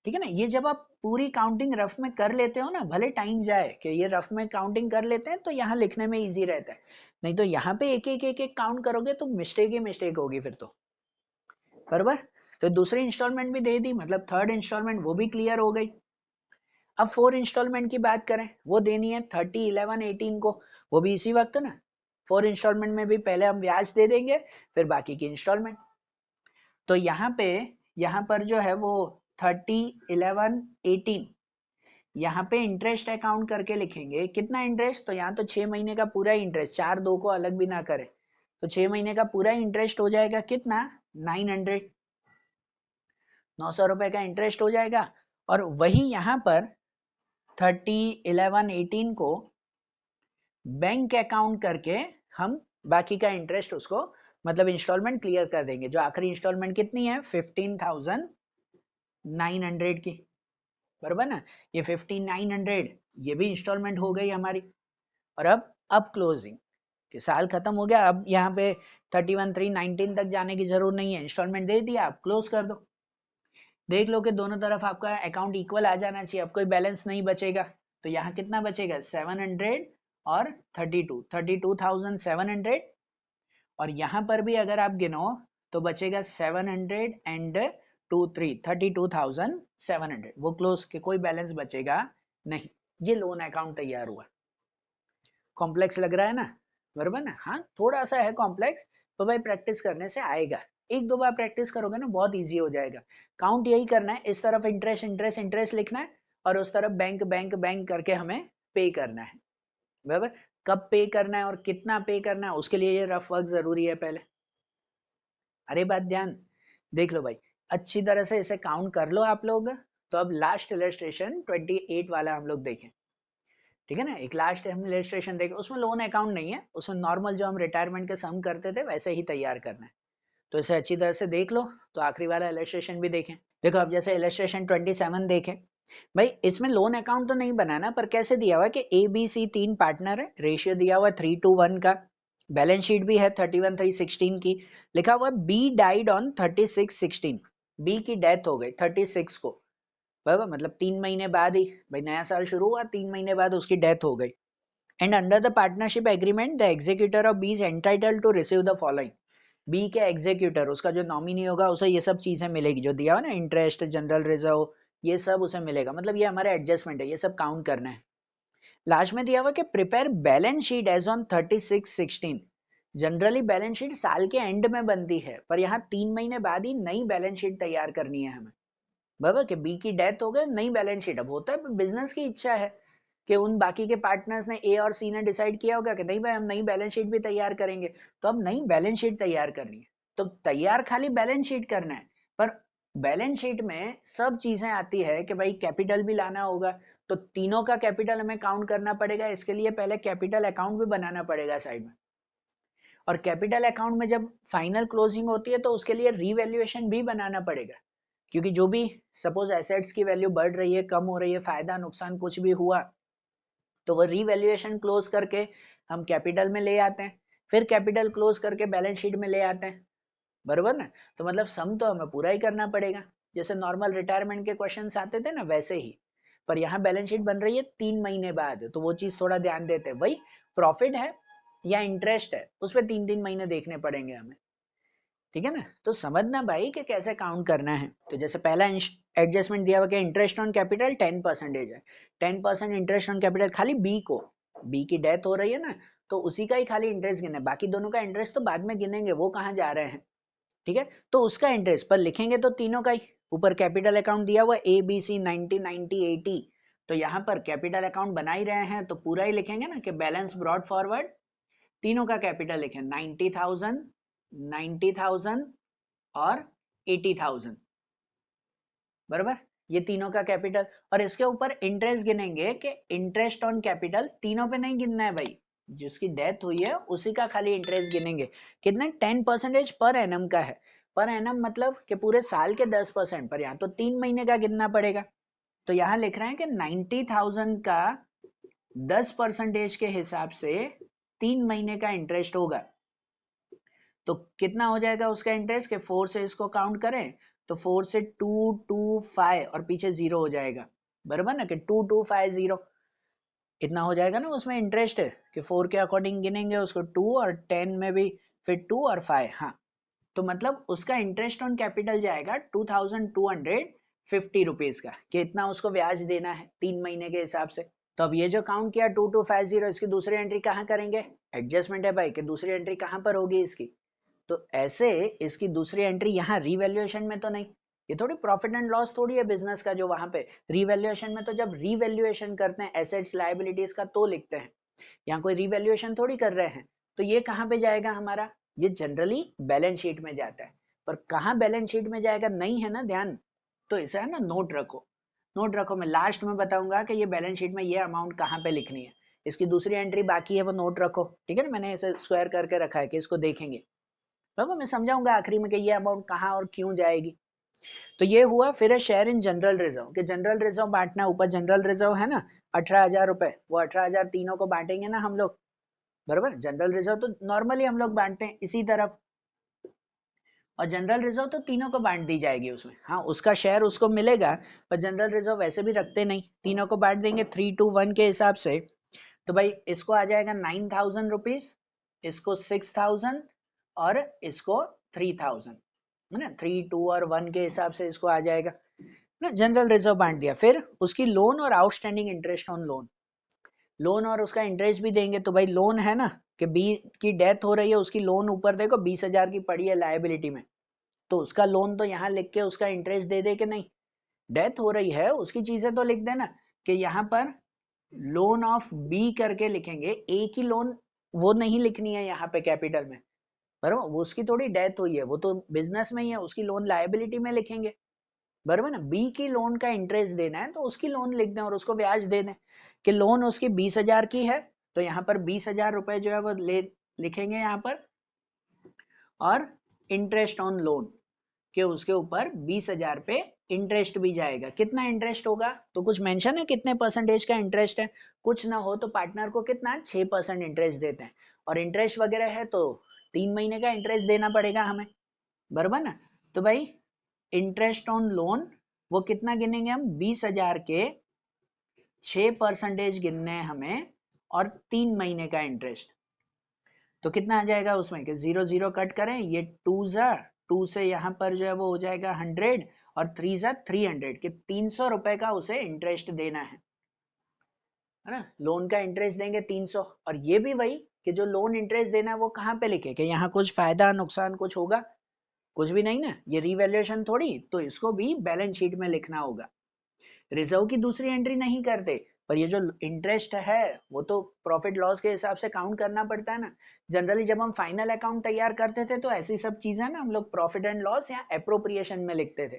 ठीक है ना। ये जब आप पूरी काउंटिंग रफ में कर लेते हो ना, भले टाइम जाए कि ये रफ में काउंटिंग कर लेते हैं तो यहाँ लिखने में इजी रहता है, नहीं तो यहाँ पे एक एक एक एक काउंट करोगे तो मिस्टेक ही मिस्टेक होगी फिर तो, बराबर। तो दूसरी इंस्टॉलमेंट भी दे दी, मतलब थर्ड इंस्टॉलमेंट वो भी क्लियर हो गई। अब 4 इंस्टॉलमेंट की बात करें, वो देनी है 30, 11, 18 को, वो भी इसी वक्त ना। 4 इंस्टॉलमेंट में भी पहले हम ब्याज दे देंगे, फिर बाकी की इंस्टॉलमेंट। तो यहाँ पर जो है वो 30, 11, 18 यहाँ पे इंटरेस्ट अकाउंट करके लिखेंगे, कितना इंटरेस्ट, तो यहाँ तो 6 महीने का पूरा इंटरेस्ट, 4 2 को अलग भी ना करें, तो 6 महीने का पूरा इंटरेस्ट हो जाएगा कितना 900, 900 रुपए का इंटरेस्ट हो जाएगा। और वही यहाँ पर 30, 11, 18 को बैंक अकाउंट करके हम बाकी का इंटरेस्ट उसको, मतलब इंस्टॉलमेंट क्लियर कर देंगे। जो आखिरी इंस्टॉलमेंट कितनी है 15,900 की, बराबर ना। ये 15,900 ये भी इंस्टॉलमेंट हो गई हमारी। और अब क्लोजिंग कि साल खत्म हो गया, अब यहाँ पे 31,319 तक जाने की जरूरत नहीं है, इंस्टॉलमेंट दे दिया, आप क्लोज कर दो। देख लो कि दोनों तरफ आपका अकाउंट इक्वल आ जाना चाहिए, अब कोई बैलेंस नहीं बचेगा। तो यहाँ कितना बचेगा 700 और 32,700, और यहाँ पर भी अगर आप गिनो तो बचेगा 700 एंड 32,700, वो क्लोज के कोई बैलेंस बचेगा नहीं। ये लोन अकाउंट तैयार हुआ। कॉम्प्लेक्स लग रहा है ना, बराबर ना। हाँ थोड़ा सा है कॉम्प्लेक्स, तो भाई प्रैक्टिस करने से आएगा, एक दो बार प्रैक्टिस करोगे ना बहुत इजी हो जाएगा। काउंट यही करना है, इस तरफ इंटरेस्ट इंटरेस्ट इंटरेस्ट लिखना है, और उस तरफ बैंक बैंक बैंक करके हमें पे करना है, बराबर। कब पे करना है और कितना पे करना है उसके लिए ये रफ वर्क जरूरी है पहले। अरे बात ध्यान देख लो भाई, अच्छी तरह से इसे काउंट कर लो आप लोग। तो अब लास्ट इलस्ट्रेशन 28 वाला हम लोग देखें, ठीक है ना। एक लास्ट हम इलस्ट्रेशन देखें, उसमें लोन अकाउंट नहीं है, उसमें नॉर्मल जो हम रिटायरमेंट के सम करते थे वैसे ही तैयार करना है। तो इसे अच्छी तरह से देख लो। तो आखिरी वाला इलस्ट्रेशन भी देखें। देखो अब जैसे इलस्ट्रेशन 27 देखें भाई, इसमें लोन अकाउंट तो नहीं बनाना, पर कैसे दिया हुआ है कि ए बी सी 3 पार्टनर है, रेशियो दिया हुआ 3:1 का, बैलेंस शीट भी है 31/3/16 की, लिखा हुआ बी डाइड ऑन 36/16, बी की डेथ हो गई 36 को, बराबर, मतलब 3 महीने बाद ही, भाई नया साल शुरू हुआ 3 महीने बाद उसकी डेथ हो गई। And under the partnership agreement the executor of B is entitled to receive the following, B के एग्जीक्यूटर, उसका जो नॉमिनी होगा उसे ये सब चीजें मिलेगी जो दिया हो ना, इंटरेस्ट, जनरल रिजर्व, ये सब उसे मिलेगा, मतलब ये हमारे एडजस्टमेंट है, ये सब काउंट करना है। लास्ट में दिया हुआ कि prepare balance sheet as on 36/16, generally balance sheet साल के एंड में बनती है, पर यहाँ 3 महीने बाद ही नई बैलेंस शीट तैयार करनी है हमें, बराबर। कि बी की डेथ हो गई, नई बैलेंस शीट, अब होता है बिजनेस की इच्छा है कि उन बाकी के पार्टनर्स ने, ए और सी ने डिसाइड किया होगा कि नहीं भाई हम नई बैलेंस शीट भी तैयार करेंगे, तो अब नई बैलेंस शीट तैयार करनी है। तो तैयार खाली बैलेंस शीट करना है, पर बैलेंस शीट में सब चीजें आती है कि भाई कैपिटल भी लाना होगा, तो तीनों का कैपिटल हमें काउंट करना पड़ेगा, इसके लिए पहले कैपिटल अकाउंट भी बनाना पड़ेगा साइड में। और कैपिटल अकाउंट में जब फाइनल क्लोजिंग होती है तो उसके लिए रीवैल्यूएशन भी बनाना पड़ेगा, क्योंकि जो भी सपोज एसेट्स की वैल्यू बढ़ रही है, कम हो रही है, फायदा नुकसान कुछ भी हुआ, तो वो रीवैल्यूएशन क्लोज करके हम कैपिटल में ले आते हैं, फिर कैपिटल क्लोज करके बैलेंस शीट में ले आते हैं, बरोबर ना। तो मतलब सम तो हमें पूरा ही करना पड़ेगा, जैसे नॉर्मल रिटायरमेंट के क्वेश्चंस आते थे ना वैसे ही। पर यहाँ बैलेंस शीट बन रही है 3 महीने बाद, तो वो चीज थोड़ा ध्यान देते हैं, वही प्रॉफिट है या इंटरेस्ट है उस पर 3-3 महीने देखने पड़ेंगे हमें, ठीक है ना। तो समझना भाई कि कैसे काउंट करना है। तो जैसे पहला एडजस्टमेंट दिया हुआ कि इंटरेस्ट ऑन कैपिटल 10% है, 10% इंटरेस्ट ऑन कैपिटल खाली बी को, बी की डेथ हो रही है ना, तो उसी का ही खाली इंटरेस्ट गिने, बाकी दोनों का इंटरेस्ट तो बाद में गिनेंगे, वो कहाँ जा रहे हैं, ठीक है। तो उसका इंटरेस्ट पर लिखेंगे तो तीनों का ही, ऊपर कैपिटल अकाउंट दिया हुआ ए बी सी 90 90 80, तो यहाँ पर कैपिटल अकाउंट बना ही रहे हैं तो पूरा ही लिखेंगे ना कि बैलेंस ब्रॉड फॉरवर्ड, तीनों का कैपिटल लिखें 90,000 90,000 और 80,000, बराबर, ये तीनों का कैपिटल। और इसके ऊपर इंटरेस्ट गिनेंगे कि इंटरेस्ट ऑन कैपिटल तीनों पे नहीं गिनना है भाई, जिसकी डेथ हुई है उसी का खाली इंटरेस्ट गिनेंगे। कितना 10% पर एनम का है, पर एनम मतलब कि पूरे साल के 10%, पर यहाँ तो 3 महीने का गिनना पड़ेगा। तो यहाँ लिख रहे हैं कि 90,000 का 10% के हिसाब से 3 महीने का इंटरेस्ट होगा। तो कितना हो जाएगा उसका इंटरेस्ट, के 4 से इसको काउंट करें तो 4 से 225 और पीछे 0 हो जाएगा, बराबर ना, कि 2250 इतना हो जाएगा ना उसमें इंटरेस्ट है, कि 4 के अकॉर्डिंग गिनेंगे उसको 2 और 10 में भी फिर 2 और 5, हाँ। तो मतलब उसका इंटरेस्ट ऑन कैपिटल जाएगा 2250 का, कि इतना उसको ब्याज देना है 3 महीने के हिसाब से। तो अब ये जो काउंट किया 2250, इसकी दूसरी एंट्री कहाँ करेंगे, एडजस्टमेंट है भाई कि दूसरी एंट्री कहाँ पर होगी इसकी, तो ऐसे इसकी दूसरी एंट्री यहाँ रीवैल्यूएशन में तो नहीं, ये थोड़ी प्रॉफिट एंड लॉस थोड़ी है बिजनेस का जो वहां पे रीवैल्यूएशन में, तो जब रीवैल्यूएशन करते हैं एसेट्स लायबिलिटीज का तो लिखते हैं, यहाँ कोई रीवैल्यूएशन थोड़ी कर रहे हैं। तो ये कहाँ पे जाएगा हमारा, ये जनरली बैलेंस शीट में जाता है, पर कहाँ बैलेंस शीट में जाएगा नहीं है ना ध्यान, तो इसे है ना नोट रखो, नोट रखो, मैं लास्ट में बताऊंगा कि ये बैलेंस शीट में ये अमाउंट कहाँ पे लिखनी है, इसकी दूसरी एंट्री बाकी है वो नोट रखो, ठीक है ना, मैंने इसे स्क्वायर करके रखा है कि इसको देखेंगे, तो मैं समझाऊंगा आखिरी में कि ये अमाउंट कहाँ और क्यों जाएगी। तो ये हुआ। फिर है शेयर इन जनरल रिजर्व, कि जनरल रिजर्व बांटना, ऊपर जनरल रिजर्व है ना 18,000 रुपए, वो 18,000 तीनों को बांटेंगे ना हम लोग, बराबर। जनरल रिजर्व तो नॉर्मली हम लोग बांटते हैं इसी तरफ, और जनरल रिजर्व तो तीनों को बांट दी जाएगी उसमें, हाँ उसका शेयर उसको मिलेगा, पर जनरल रिजर्व वैसे भी रखते नहीं, तीनों को बांट देंगे 3-1 के हिसाब से। तो भाई इसको आ जाएगा 9,000 रुपीज, इसको 6,000 और इसको 3,000, है ना, 3, 2 और 1 के हिसाब से इसको आ जाएगा ना, जनरल रिजर्व बांट दिया। फिर उसकी लोन और outstanding interest on loan, loan और उसका इंटरेस्ट भी देंगे। तो भाई लोन है ना कि बी की डेथ हो रही है, उसकी लोन ऊपर देखो 20,000 की पड़ी है लायबिलिटी में, तो उसका लोन तो यहाँ लिख के उसका इंटरेस्ट दे दे कि नहीं, डेथ हो रही है उसकी चीजें तो लिख देना, कि यहाँ पर लोन ऑफ बी करके लिखेंगे, ए की लोन वो नहीं लिखनी है यहाँ पे कैपिटल में, बराबर, वो उसकी थोड़ी डेथ हुई है, वो तो बिजनेस में ही है, उसकी लोन लायबिलिटी में लिखेंगे, बराबर ना। बी की लोन का इंटरेस्ट देना है तो उसकी लोन लिख दें और उसको ब्याज दे दें, कि लोन उसकी 20,000 की है, तो यहाँ पर 20,000 रुपए जो है वो ले लिखेंगे यहाँ पर, और इंटरेस्ट ऑन लोन कि उसके ऊपर 20,000 पे इंटरेस्ट भी जाएगा। कितना इंटरेस्ट होगा तो कुछ मेंशन है कितने परसेंटेज का इंटरेस्ट है, कुछ ना हो तो पार्टनर को कितना 6% इंटरेस्ट देते हैं, और इंटरेस्ट वगैरह है तो 3 महीने का इंटरेस्ट देना पड़ेगा हमें, बराबर ना। तो भाई इंटरेस्ट ऑन लोन वो कितना गिनेंगे हम, 20,000 के 6% गिनने हैं हमें, और 3 महीने का इंटरेस्ट, तो कितना आ जाएगा उसमें कि 0 0 कट करें, ये 2 से यहाँ पर जो है वो हो जाएगा 100, और 3 कि 300 रुपए का उसे इंटरेस्ट देना है ना, लोन का इंटरेस्ट देंगे 300। और ये भी वही कि जो लोन इंटरेस्ट देना है वो कहाँ पे लिखे, कि यहाँ कुछ फायदा नुकसान कुछ होगा, कुछ भी नहीं ना, ये रिवैल्यूएशन थोड़ी, तो इसको भी बैलेंस शीट में लिखना होगा। रिजर्व की दूसरी एंट्री नहीं करते, पर ये जो इंटरेस्ट है वो तो प्रॉफिट लॉस के हिसाब से काउंट करना पड़ता है ना। जनरली जब हम फाइनल अकाउंट तैयार करते थे तो ऐसी सब चीजें ना हम लोग प्रॉफिट एंड लॉस या एप्रोप्रिएशन में लिखते थे,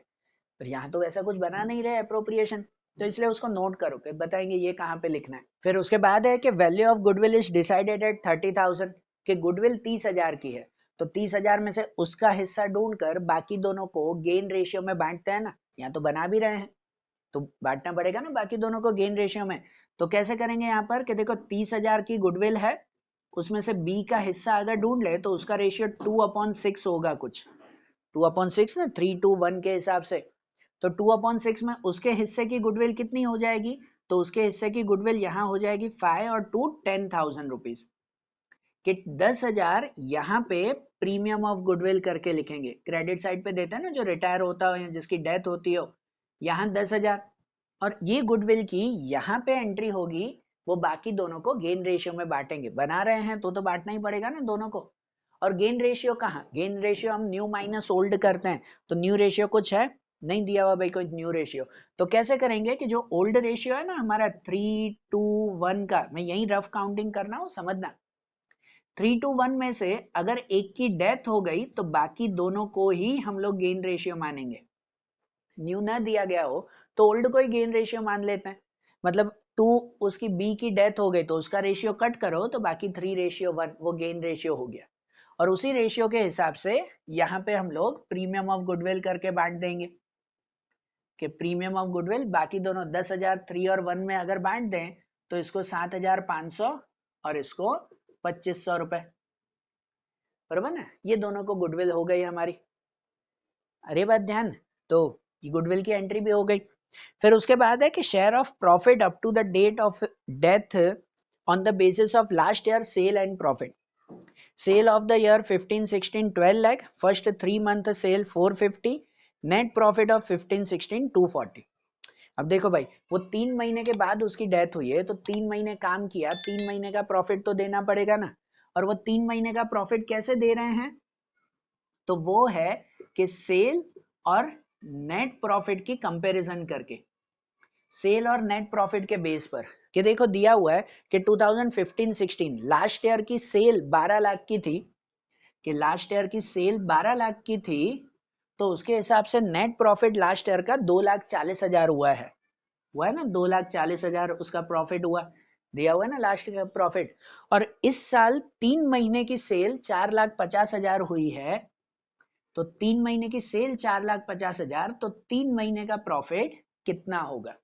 पर यहाँ तो वैसा कुछ बना नहीं रहे एप्रोप्रिएशन, तो इसलिए उसको नोट करो कि बताएंगे ये कहाँ पे लिखना है। फिर उसके बाद है कि value of goodwill is decided at 30,000, कि गुडविल 30,000 की है, तो 30,000 में से उसका हिस्सा ढूंढ कर बाकी दोनों को गेन रेशियो में बांटते हैं ना, यहाँ तो बना भी रहे हैं तो बांटना पड़ेगा ना बाकी दोनों को गेन रेशियो में। तो कैसे करेंगे यहाँ पर कि देखो 30,000 की गुडविल है, उसमें से बी का हिस्सा अगर ढूंढ ले तो उसका रेशियो 2/6 होगा कुछ, 2/6 ना, 3:1 के हिसाब से। तो 2/6 में उसके हिस्से की गुडविल कितनी हो जाएगी? तो उसके हिस्से की गुडविल यहाँ हो जाएगी 5 और 2 10,000 रुपीज, कि 10,000 यहाँ पे प्रीमियम ऑफ गुडविल करके लिखेंगे। क्रेडिट साइड पे देते हैं ना, जो रिटायर होता हो या जिसकी डेथ होती हो, यहाँ 10,000, और ये गुडविल की यहाँ पे एंट्री होगी, वो बाकी दोनों को गेन रेशियो में बांटेंगे। बना रहे हैं तो बांटना ही पड़ेगा ना दोनों को। और गेन रेशियो कहाँ? गेन रेशियो हम न्यू माइनस ओल्ड करते हैं, तो न्यू रेशियो कुछ है नहीं दिया हुआ भाई, कोई न्यू रेशियो। तो कैसे करेंगे कि जो ओल्ड रेशियो है ना हमारा 3:1 का, मैं यही रफ काउंटिंग करना हूँ, समझना। 3:1 में से अगर एक की डेथ हो गई तो बाकी दोनों को ही हम लोग गेन रेशियो मानेंगे। न्यू ना दिया गया हो तो ओल्ड को ही गेन रेशियो मान लेते हैं। मतलब 2, उसकी बी की डेथ हो गई तो उसका रेशियो कट करो तो बाकी 3:1 वो गेन रेशियो हो गया। और उसी रेशियो के हिसाब से यहाँ पे हम लोग प्रीमियम ऑफ गुडविल करके बांट देंगे, कि प्रीमियम ऑफ गुडविल बाकी दोनों 10,000 3 और 1 में अगर बांट दें तो इसको 7,500 और इसको 2,500 रुपए, बराबर ना। ये दोनों को गुडविल हो गई हमारी। अरे बात ध्यान, तो ये गुडविल की एंट्री भी हो गई। फिर उसके बाद है कि share of profit up to the date of death on the basis of last year sale and profit. Sale of the year 15, 16, 12 lakh, first 3 month sale 450, net profit of 15, 16 240। अब देखो भाई, वो 3 महीने के बाद उसकी डेथ हुई है, तो 3 महीने काम किया, 3 महीने का प्रॉफिट तो देना पड़ेगा ना। और वो 3 महीने का प्रॉफिट कैसे दे रहे हैं? तो वो है कि सेल और नेट प्रॉफिट की कंपैरिजन करके, सेल और नेट प्रॉफिट के बेस पर, कि देखो दिया हुआ है कि 2015-16 लास्ट ईयर की सेल 12 लाख की थी, कि लास्ट ईयर की सेल 12 लाख की थी, तो उसके हिसाब से नेट प्रॉफिट लास्ट ईयर का 2,40,000 हुआ है ना, 2,40,000 उसका प्रॉफिट हुआ, दिया हुआ है ना लास्ट का प्रॉफिट। और इस साल 3 महीने की सेल 4,50,000 हुई है, तो 3 महीने की सेल 4,50,000, तो 3 महीने का प्रॉफिट कितना होगा?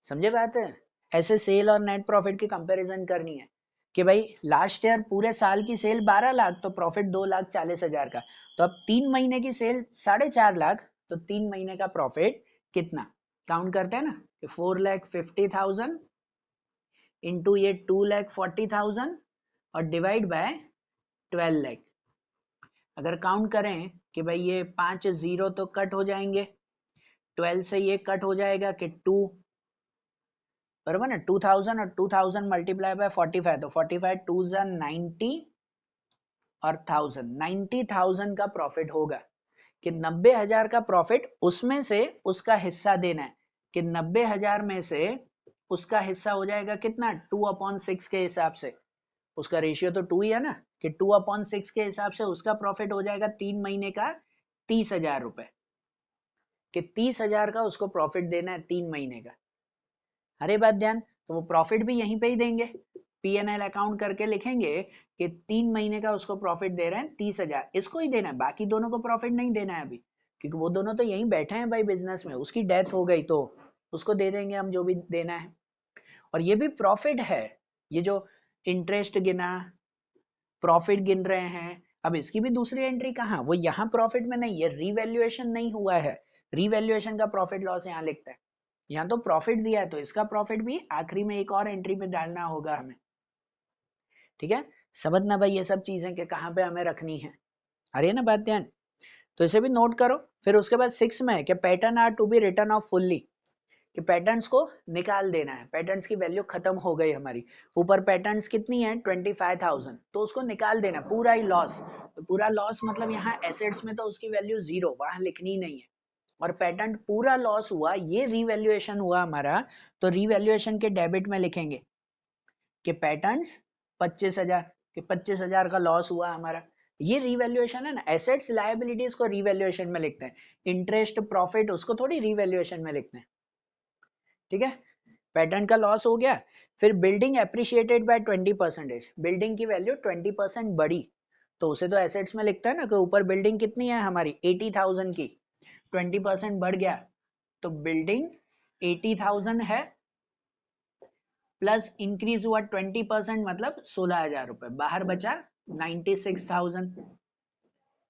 समझे बात है? ऐसे सेल और नेट प्रॉफिट की कंपैरिजन करनी है कि भाई लास्ट ईयर पूरे साल की सेल 12 लाख, तो प्रॉफिट 2,40,000 का। तो अब 3 महीने की सेल 4.5 लाख, तो 3 महीने का प्रॉफिट कितना? काउंट करते हैं ना कि 4,50,000 इंटू ये 2,40,000 और डिवाइड बाय 12 लाख। अगर काउंट करें कि भाई ये 5 जीरो तो कट हो जाएंगे, 12 से ये कट हो जाएगा कि 2, बराबर ना। 2000 और 2000 मल्टीप्लाई बाय 45, तो 45 2 90 और 1000, 90,000 का प्रॉफिट होगा, कि 90,000 का प्रॉफिट, उसमें से उसका हिस्सा देना है, कि 90,000 में से उसका हिस्सा हो जाएगा कितना? 2/6 के हिसाब से, उसका रेशियो तो 2 ही है ना, कि 2/6 के हिसाब से उसका प्रॉफिट हो जाएगा 3 महीने का 30,000 रुपए, कि 30,000 का उसको प्रॉफिट देना है 3 महीने का। अरे बात ध्यान, तो वो प्रॉफिट भी यहीं पे ही देंगे, P&L अकाउंट करके लिखेंगे कि 3 महीने का उसको प्रॉफिट दे रहे हैं 30,000, इसको ही देना है, बाकी दोनों को प्रॉफिट नहीं देना है अभी, क्योंकि वो दोनों तो यहीं बैठे हैं भाई बिजनेस में, उसकी डेथ हो गई तो उसको दे देंगे हम जो भी देना है। और ये भी प्रॉफिट है, ये जो इंटरेस्ट गिना, प्रॉफिट गिन रहे हैं, अब इसकी भी दूसरी एंट्री कहाँ? वो यहाँ प्रॉफिट में नहीं, ये रिवैल्यूएशन नहीं हुआ है, रिवैल्यूएशन का प्रॉफिट लॉस यहाँ लिखता है। यहाँ तो प्रॉफिट दिया है, तो इसका प्रॉफिट भी आखिरी में एक और एंट्री पे डालना होगा हमें, ठीक है। समझना भाई ये सब चीजें कि कहाँ पे हमें रखनी है, आ रही है ना बात ध्यान? तो इसे भी नोट करो। फिर उसके बाद 6 में है कि patent are to be written off fully, कि पैटर्न्स को निकाल देना है, पैटर्न्स की वैल्यू खत्म हो गई हमारी, ऊपर पैटर्न्स कितनी है 25,000, तो उसको निकाल देना पूरा ही लॉस। तो पूरा लॉस मतलब यहाँ एसेट्स में तो उसकी वैल्यू 0, वहां लिखनी नहीं है। और पैटर्न पूरा लॉस हुआ, ये रिवैल्यूएशन हुआ हमारा, तो रिवैल्यूएशन के डेबिट में लिखेंगे कि पैटर्न्स 25,000, कि 25,000 का लॉस हुआ हमारा। ये रिवैल्यूएशन है ना, एसेट्स लायबिलिटीज को रिवैल्यूएशन में लिखते हैं, इंटरेस्ट प्रॉफिट उसको थोड़ी रिवैल्यूएशन में लिखते हैं, ठीक है। पैटर्न का लॉस हो गया। फिर बिल्डिंग एप्रिशिएटेड बाय 20%, बिल्डिंग की वैल्यू 20% बढ़ी, तो उसे तो एसेट्स में लिखता है ना, कि ऊपर बिल्डिंग कितनी है हमारी 80,000 की, 20% बढ़ गया, तो बिल्डिंग 80,000 है, प्लस इंक्रीज हुआ 20%, मतलब 16,000 रुपए, बाहर बचा 96,000।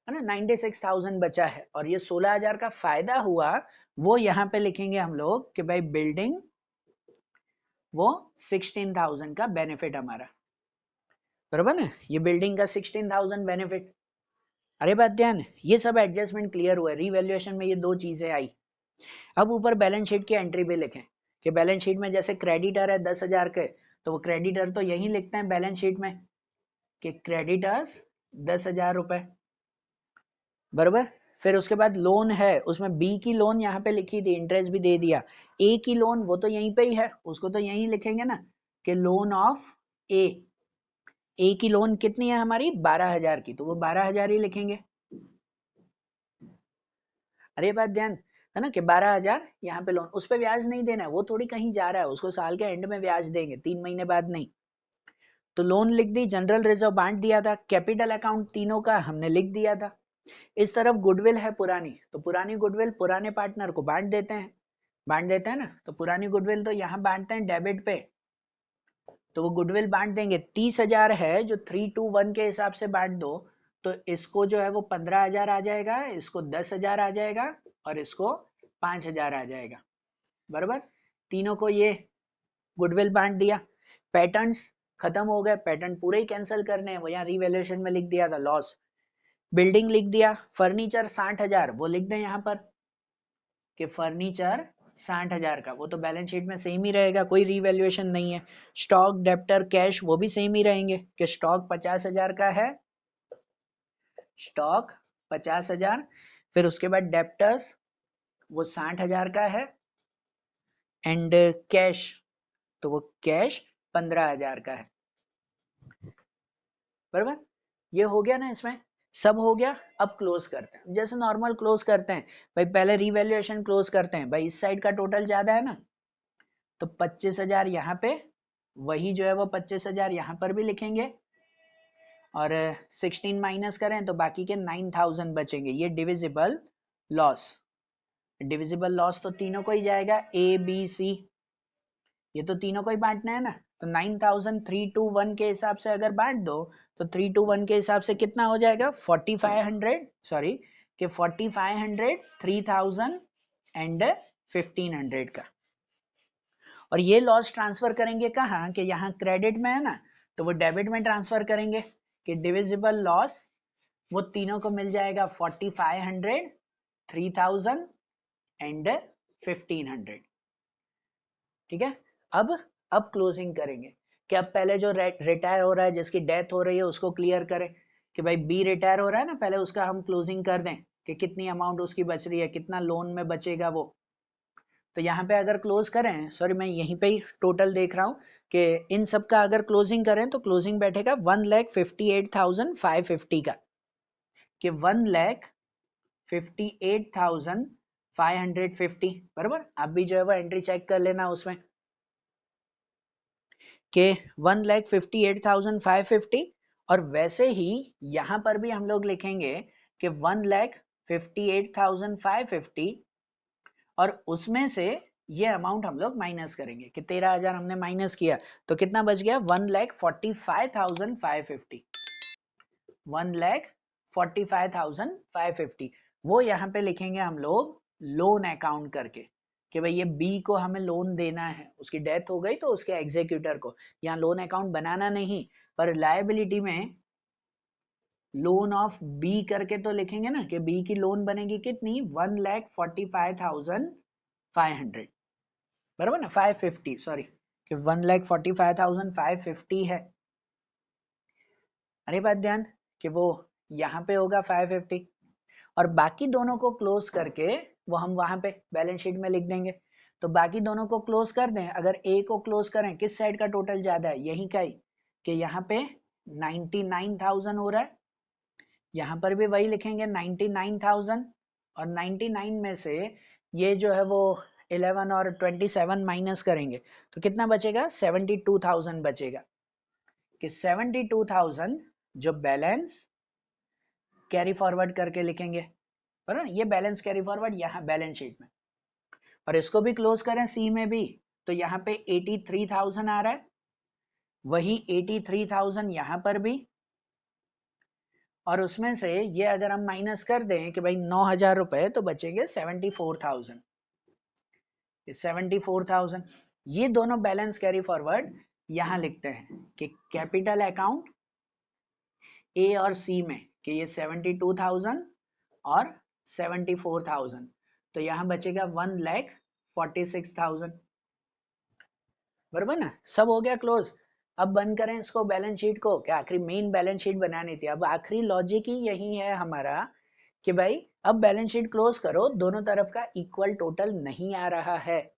है ना, 96,000 बचा है, और ये 16,000 का फायदा हुआ, वो यहाँ पे लिखेंगे हम लोग कि भाई बिल्डिंग वो 16,000 का बेनिफिट हमारा, बराबर ना, ये बिल्डिंग का 16,000 बेनिफिट। अरे बात ध्यान, ये सब एडजस्टमेंट क्लियर हुआ, रिवैल्यूएशन में ये दो चीजें आई। अब ऊपर बैलेंस शीट की एंट्री पे लिखें कि बैलेंस शीट में जैसे क्रेडिटर है 10,000 के, तो वो क्रेडिटर तो यही लिखते हैं बैलेंस शीट में कि क्रेडिटर्स 10,000 रुपए, बराबर। फिर उसके बाद लोन है, उसमें बी की लोन यहाँ पे लिखी थी, इंटरेस्ट भी दे दिया। ए की लोन वो तो यहीं पे ही है, उसको तो यहीं लिखेंगे ना कि लोन ऑफ ए। ए की लोन कितनी है हमारी 12,000 की, तो वो 12,000 ही लिखेंगे। अरे बात ध्यान है ना कि 12,000 यहाँ पे लोन, उस पर ब्याज नहीं देना है, वो थोड़ी कहीं जा रहा है, उसको साल के एंड में ब्याज देंगे, 3 महीने बाद नहीं। तो लोन लिख दी, जनरल रिजर्व बांट दिया था, कैपिटल अकाउंट तीनों का हमने लिख दिया था। इस तरफ गुडविल है पुरानी, तो पुरानी गुडविल पुराने पार्टनर को बांट देते हैं, बांट देते हैं ना, तो पुरानी गुडविल तो यहाँ बांटते हैं डेबिट पे, तो वो गुडविल बांट देंगे। 30,000 है जो 3:1 के हिसाब से बांट दो, तो इसको जो है वो 15,000 आ जाएगा, इसको 10,000 आ जाएगा, और इसको 5,000 आ जाएगा, बराबर। तीनों को ये गुडविल बांट दिया। पैटर्न्स खत्म हो गए, पैटर्न पूरे ही कैंसिल करने हैं, वो यहाँ रिवैल्यूएशन में लिख दिया था लॉस। बिल्डिंग लिख दिया, फर्नीचर 60,000 वो लिख दें यहाँ पर कि फर्नीचर 60,000 का, वो तो बैलेंस शीट में सेम ही रहेगा, कोई रिवैल्यूएशन नहीं है। स्टॉक, डेप्टर, कैश वो भी सेम ही रहेंगे कि स्टॉक 50,000 का है, स्टॉक 50,000। फिर उसके बाद डेप्टर्स वो 60,000 का है, एंड कैश तो वो कैश 15,000 का है, बराबर। ये हो गया ना, इसमें सब हो गया। अब क्लोज करते हैं, जैसे नॉर्मल क्लोज करते हैं भाई, पहले रिवैल्यूएशन क्लोज करते हैं भाई, इस साइड का टोटल ज्यादा है ना, तो 25,000 यहाँ पे, वही जो है वो 25,000 यहाँ पर भी लिखेंगे, और 16 माइनस करें तो बाकी के 9,000 बचेंगे। ये डिविजिबल लॉस, डिविजिबल लॉस तो तीनों को ही जाएगा, ए बी सी, ये तो तीनों को ही बांटना है ना, तो 9,000 3:1 के हिसाब से अगर बांट दो, तो 3:1 के हिसाब से कितना हो जाएगा 4500, सॉरी कि 4500, 3,000 एंड 1,500 का। और ये लॉस ट्रांसफर करेंगे कहाँ कि यहाँ क्रेडिट में है ना, तो वो डेबिट में ट्रांसफर करेंगे कि डिविजिबल लॉस वो तीनों को मिल जाएगा 4500, 3,000 एंड 1,500, ठीक है। अब क्लोजिंग करेंगे कि अब पहले जो रिटायर हो रहा है, जिसकी डेथ हो रही है, उसको क्लियर करें कि भाई बी रिटायर हो रहा है ना, पहले उसका हम क्लोजिंग कर दें कि कितनी अमाउंट उसकी बच रही है, कितना लोन में बचेगा वो। तो यहाँ पे अगर क्लोज करें, सॉरी मैं यहीं पे ही टोटल देख रहा हूँ कि इन सब का अगर क्लोजिंग करें तो क्लोजिंग बैठेगा 1,58,550 का, कि 1,58,550, बराबर। आप भी जो है वो एंट्री चेक कर लेना उसमें कि 1,58,550, और वैसे ही यहाँ पर भी हम लोग लिखेंगे कि 1,58,550, और उसमें से ये अमाउंट हम लोग माइनस करेंगे कि 13,000 हमने माइनस किया, तो कितना बच गया 1,45,550, 1,45,550। वो यहाँ पे लिखेंगे हम लोग लोन अकाउंट करके कि भाई ये बी को हमें लोन देना है, उसकी डेथ हो गई तो उसके एग्जीक्यूटर को, यहाँ लोन अकाउंट बनाना नहीं, पर लायबिलिटी में लोन ऑफ बी करके तो लिखेंगे ना कि बी की लोन बनेगी कितनी 1,45,500, बराबर ना, 550, सॉरी कि 1,45,550 है। अरे बात ध्यान कि वो यहाँ पे होगा 550, और बाकी दोनों को क्लोज करके वो हम वहां पे बैलेंस शीट में लिख देंगे। तो बाकी दोनों को क्लोज कर दें, अगर ए को क्लोज करें, किस साइड का टोटल ज्यादा है, यही का ही, कि यहाँ पे 99,000 हो रहा है, यहाँ पर भी वही लिखेंगे 99,000, और 99 में से ये जो है वो 11 और 27 माइनस करेंगे तो कितना बचेगा 72,000 बचेगा, कि 72,000 जो बैलेंस कैरी फॉरवर्ड करके लिखेंगे, बराबर। ये बैलेंस कैरी फॉरवर्ड यहाँ बैलेंस शीट में, और इसको भी क्लोज करें सी में भी, तो यहाँ पे 83,000 आ रहा है, वही 83,000 यहाँ पर भी, और उसमें से ये अगर हम माइनस कर दें कि भाई 9,000 रुपए, तो बचेंगे 74,000। 74,000 ये दोनों बैलेंस कैरी फॉरवर्ड यहां लिखते हैं कि कैपिटल अकाउंट ए और सी में कि ये 72,000 और 74,000, तो यहां बचेगा 1,46,000। बराबर ना, सब हो गया क्लोज। अब बंद करें इसको बैलेंस शीट को, क्या आखिरी मेन बैलेंस शीट बनानी थी। अब आखिरी लॉजिक ही यही है हमारा कि भाई अब बैलेंस शीट क्लोज करो, दोनों तरफ का इक्वल टोटल नहीं आ रहा है,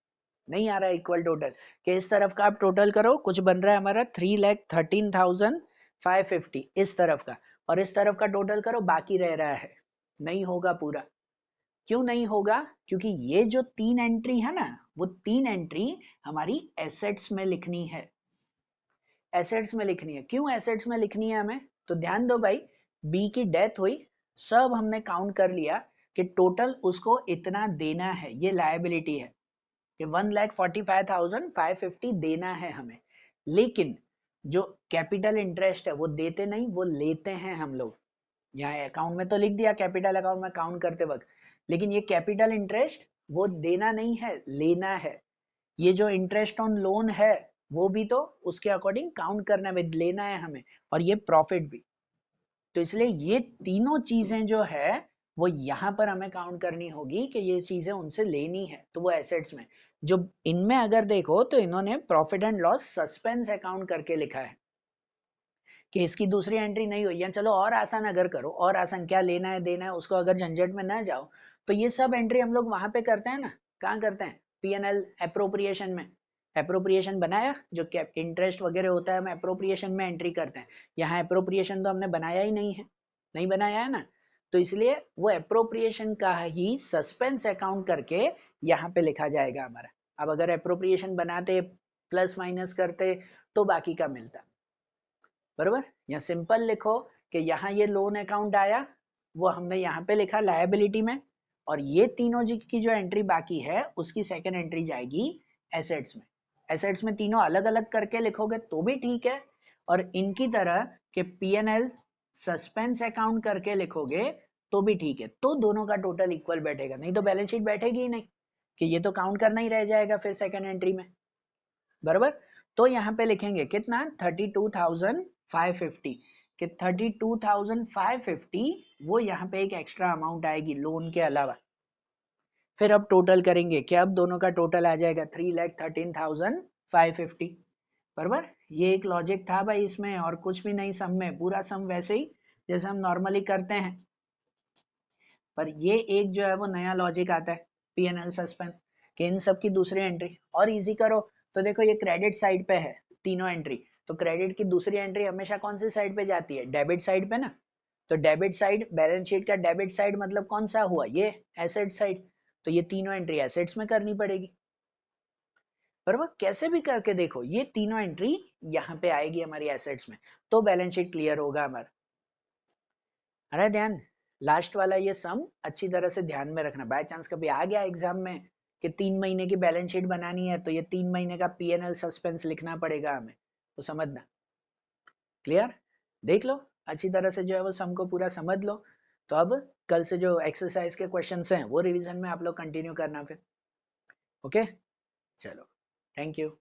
नहीं आ रहा है इक्वल टोटल। कि इस तरफ का आप टोटल करो, कुछ बन रहा है हमारा 3,13,550 इस तरफ का, और इस तरफ का टोटल करो, बाकी रह रहा है, नहीं होगा पूरा। क्यों नहीं होगा? क्योंकि ये जो 3 एंट्री है ना, वो 3 एंट्री हमारी एसेट्स में लिखनी है, एसेट्स में लिखनी है। क्यों एसेट्स में लिखनी है हमें? तो ध्यान दो भाई, बी की डेथ हुई, सब हमने काउंट कर लिया कि टोटल उसको इतना देना है, ये लायबिलिटी है कि 1,45,550 देना है हमें। लेकिन जो कैपिटल इंटरेस्ट है वो देते नहीं, वो लेते हैं हम लोग। यहाँ अकाउंट में तो लिख दिया कैपिटल अकाउंट में काउंट करते वक्त, लेकिन ये कैपिटल इंटरेस्ट वो देना नहीं है, लेना है। ये जो इंटरेस्ट ऑन लोन है वो भी तो उसके अकॉर्डिंग काउंट करना है, लेना है हमें, और ये प्रॉफिट भी। तो इसलिए ये तीनों चीजें जो है वो यहाँ पर हमें काउंट करनी होगी कि ये चीजें उनसे लेनी है, तो वो एसेट्स में। जो इनमें अगर देखो तो इन्होंने profit and loss suspense account करके लिखा है कि इसकी दूसरी एंट्री नहीं हुई है। चलो और आसान अगर करो, और आसान, क्या लेना है देना है उसको अगर झंझट में ना जाओ, तो ये सब एंट्री हम लोग वहां पे करते हैं ना, कहाँ करते हैं? पीएनएल एप्रोप्रिएशन में। एप्रोप्रिएशन बनाया, जो इंटरेस्ट वगैरह होता है हम एप्रोप्रिएशन में एंट्री करते हैं। यहाँ एप्रोप्रिएशन तो हमने बनाया ही नहीं है, नहीं बनाया है ना, तो इसलिए वो एप्रोप्रिएशन का ही सस्पेंस अकाउंट करके यहाँ पे लिखा जाएगा हमारा। अब अगर एप्रोप्रिएशन बनाते, प्लस माइनस करते, तो बाकी का मिलता। बरोबर, या सिंपल लिखो कि यहाँ ये लोन अकाउंट आया, वो हमने यहाँ पे लिखा लायबिलिटी में, और ये तीनों जी की जो एंट्री बाकी है उसकी सेकंड एंट्री जाएगी एसेट्स में। एसेट्स में तीनों अलग अलग करके लिखोगे तो भी ठीक है, और इनकी तरह के पीएनएल सस्पेंस अकाउंट करके लिखोगे तो भी ठीक है, तो दोनों का टोटल इक्वल बैठेगा। नहीं तो बैलेंस शीट बैठेगी ही नहीं, कि ये तो काउंट करना ही रह जाएगा फिर सेकंड एंट्री में। बराबर, तो यहाँ पे लिखेंगे कितना, 32,550, कि 32,550 वो यहाँ पे एक एक्स्ट्रा अमाउंट आएगी लोन के अलावा। फिर अब टोटल करेंगे कि अब दोनों का टोटल आ जाएगा 3,13,550। बराबर, ये एक लॉजिक था भाई इसमें, और कुछ भी नहीं सम में, पूरा सम वैसे ही जैसे हम नॉर्मली करते हैं, पर ये एक जो है वो नया लॉजिक आता है पीएनएल सस्पेंस, कि इन सब की दूसरी एंट्री और इजी करो। तो देखो ये क्रेडिट साइड पे है तीनों एंट्री, तो क्रेडिट की दूसरी एंट्री हमेशा कौन सी साइड पे जाती है? डेबिट साइड पे ना। तो डेबिट साइड, बैलेंस शीट का डेबिट साइड मतलब कौन सा हुआ? ये एसेट साइड, तो ये तीनों एंट्री एसेट्स में करनी पड़ेगी। बराबर, कैसे भी करके देखो ये तीनों एंट्री यहाँ पे आएगी हमारी एसेट्स में, तो बैलेंस शीट क्लियर होगा हमारा। अरे ध्यान, लास्ट वाला ये सम अच्छी तरह से ध्यान में रखना, बाय चांस कभी आ गया एग्जाम में कि 3 महीने की बैलेंस शीट बनानी है, तो ये 3 महीने का पीएनएल सस्पेंस लिखना पड़ेगा हमें, तो समझना। क्लियर? देख लो अच्छी तरह से जो है वो सम को पूरा समझ लो। तो अब कल से जो एक्सरसाइज के क्वेश्चंस हैं वो रिवीजन में आप लोग कंटिन्यू करना फिर। ओके, चलो, थैंक यू।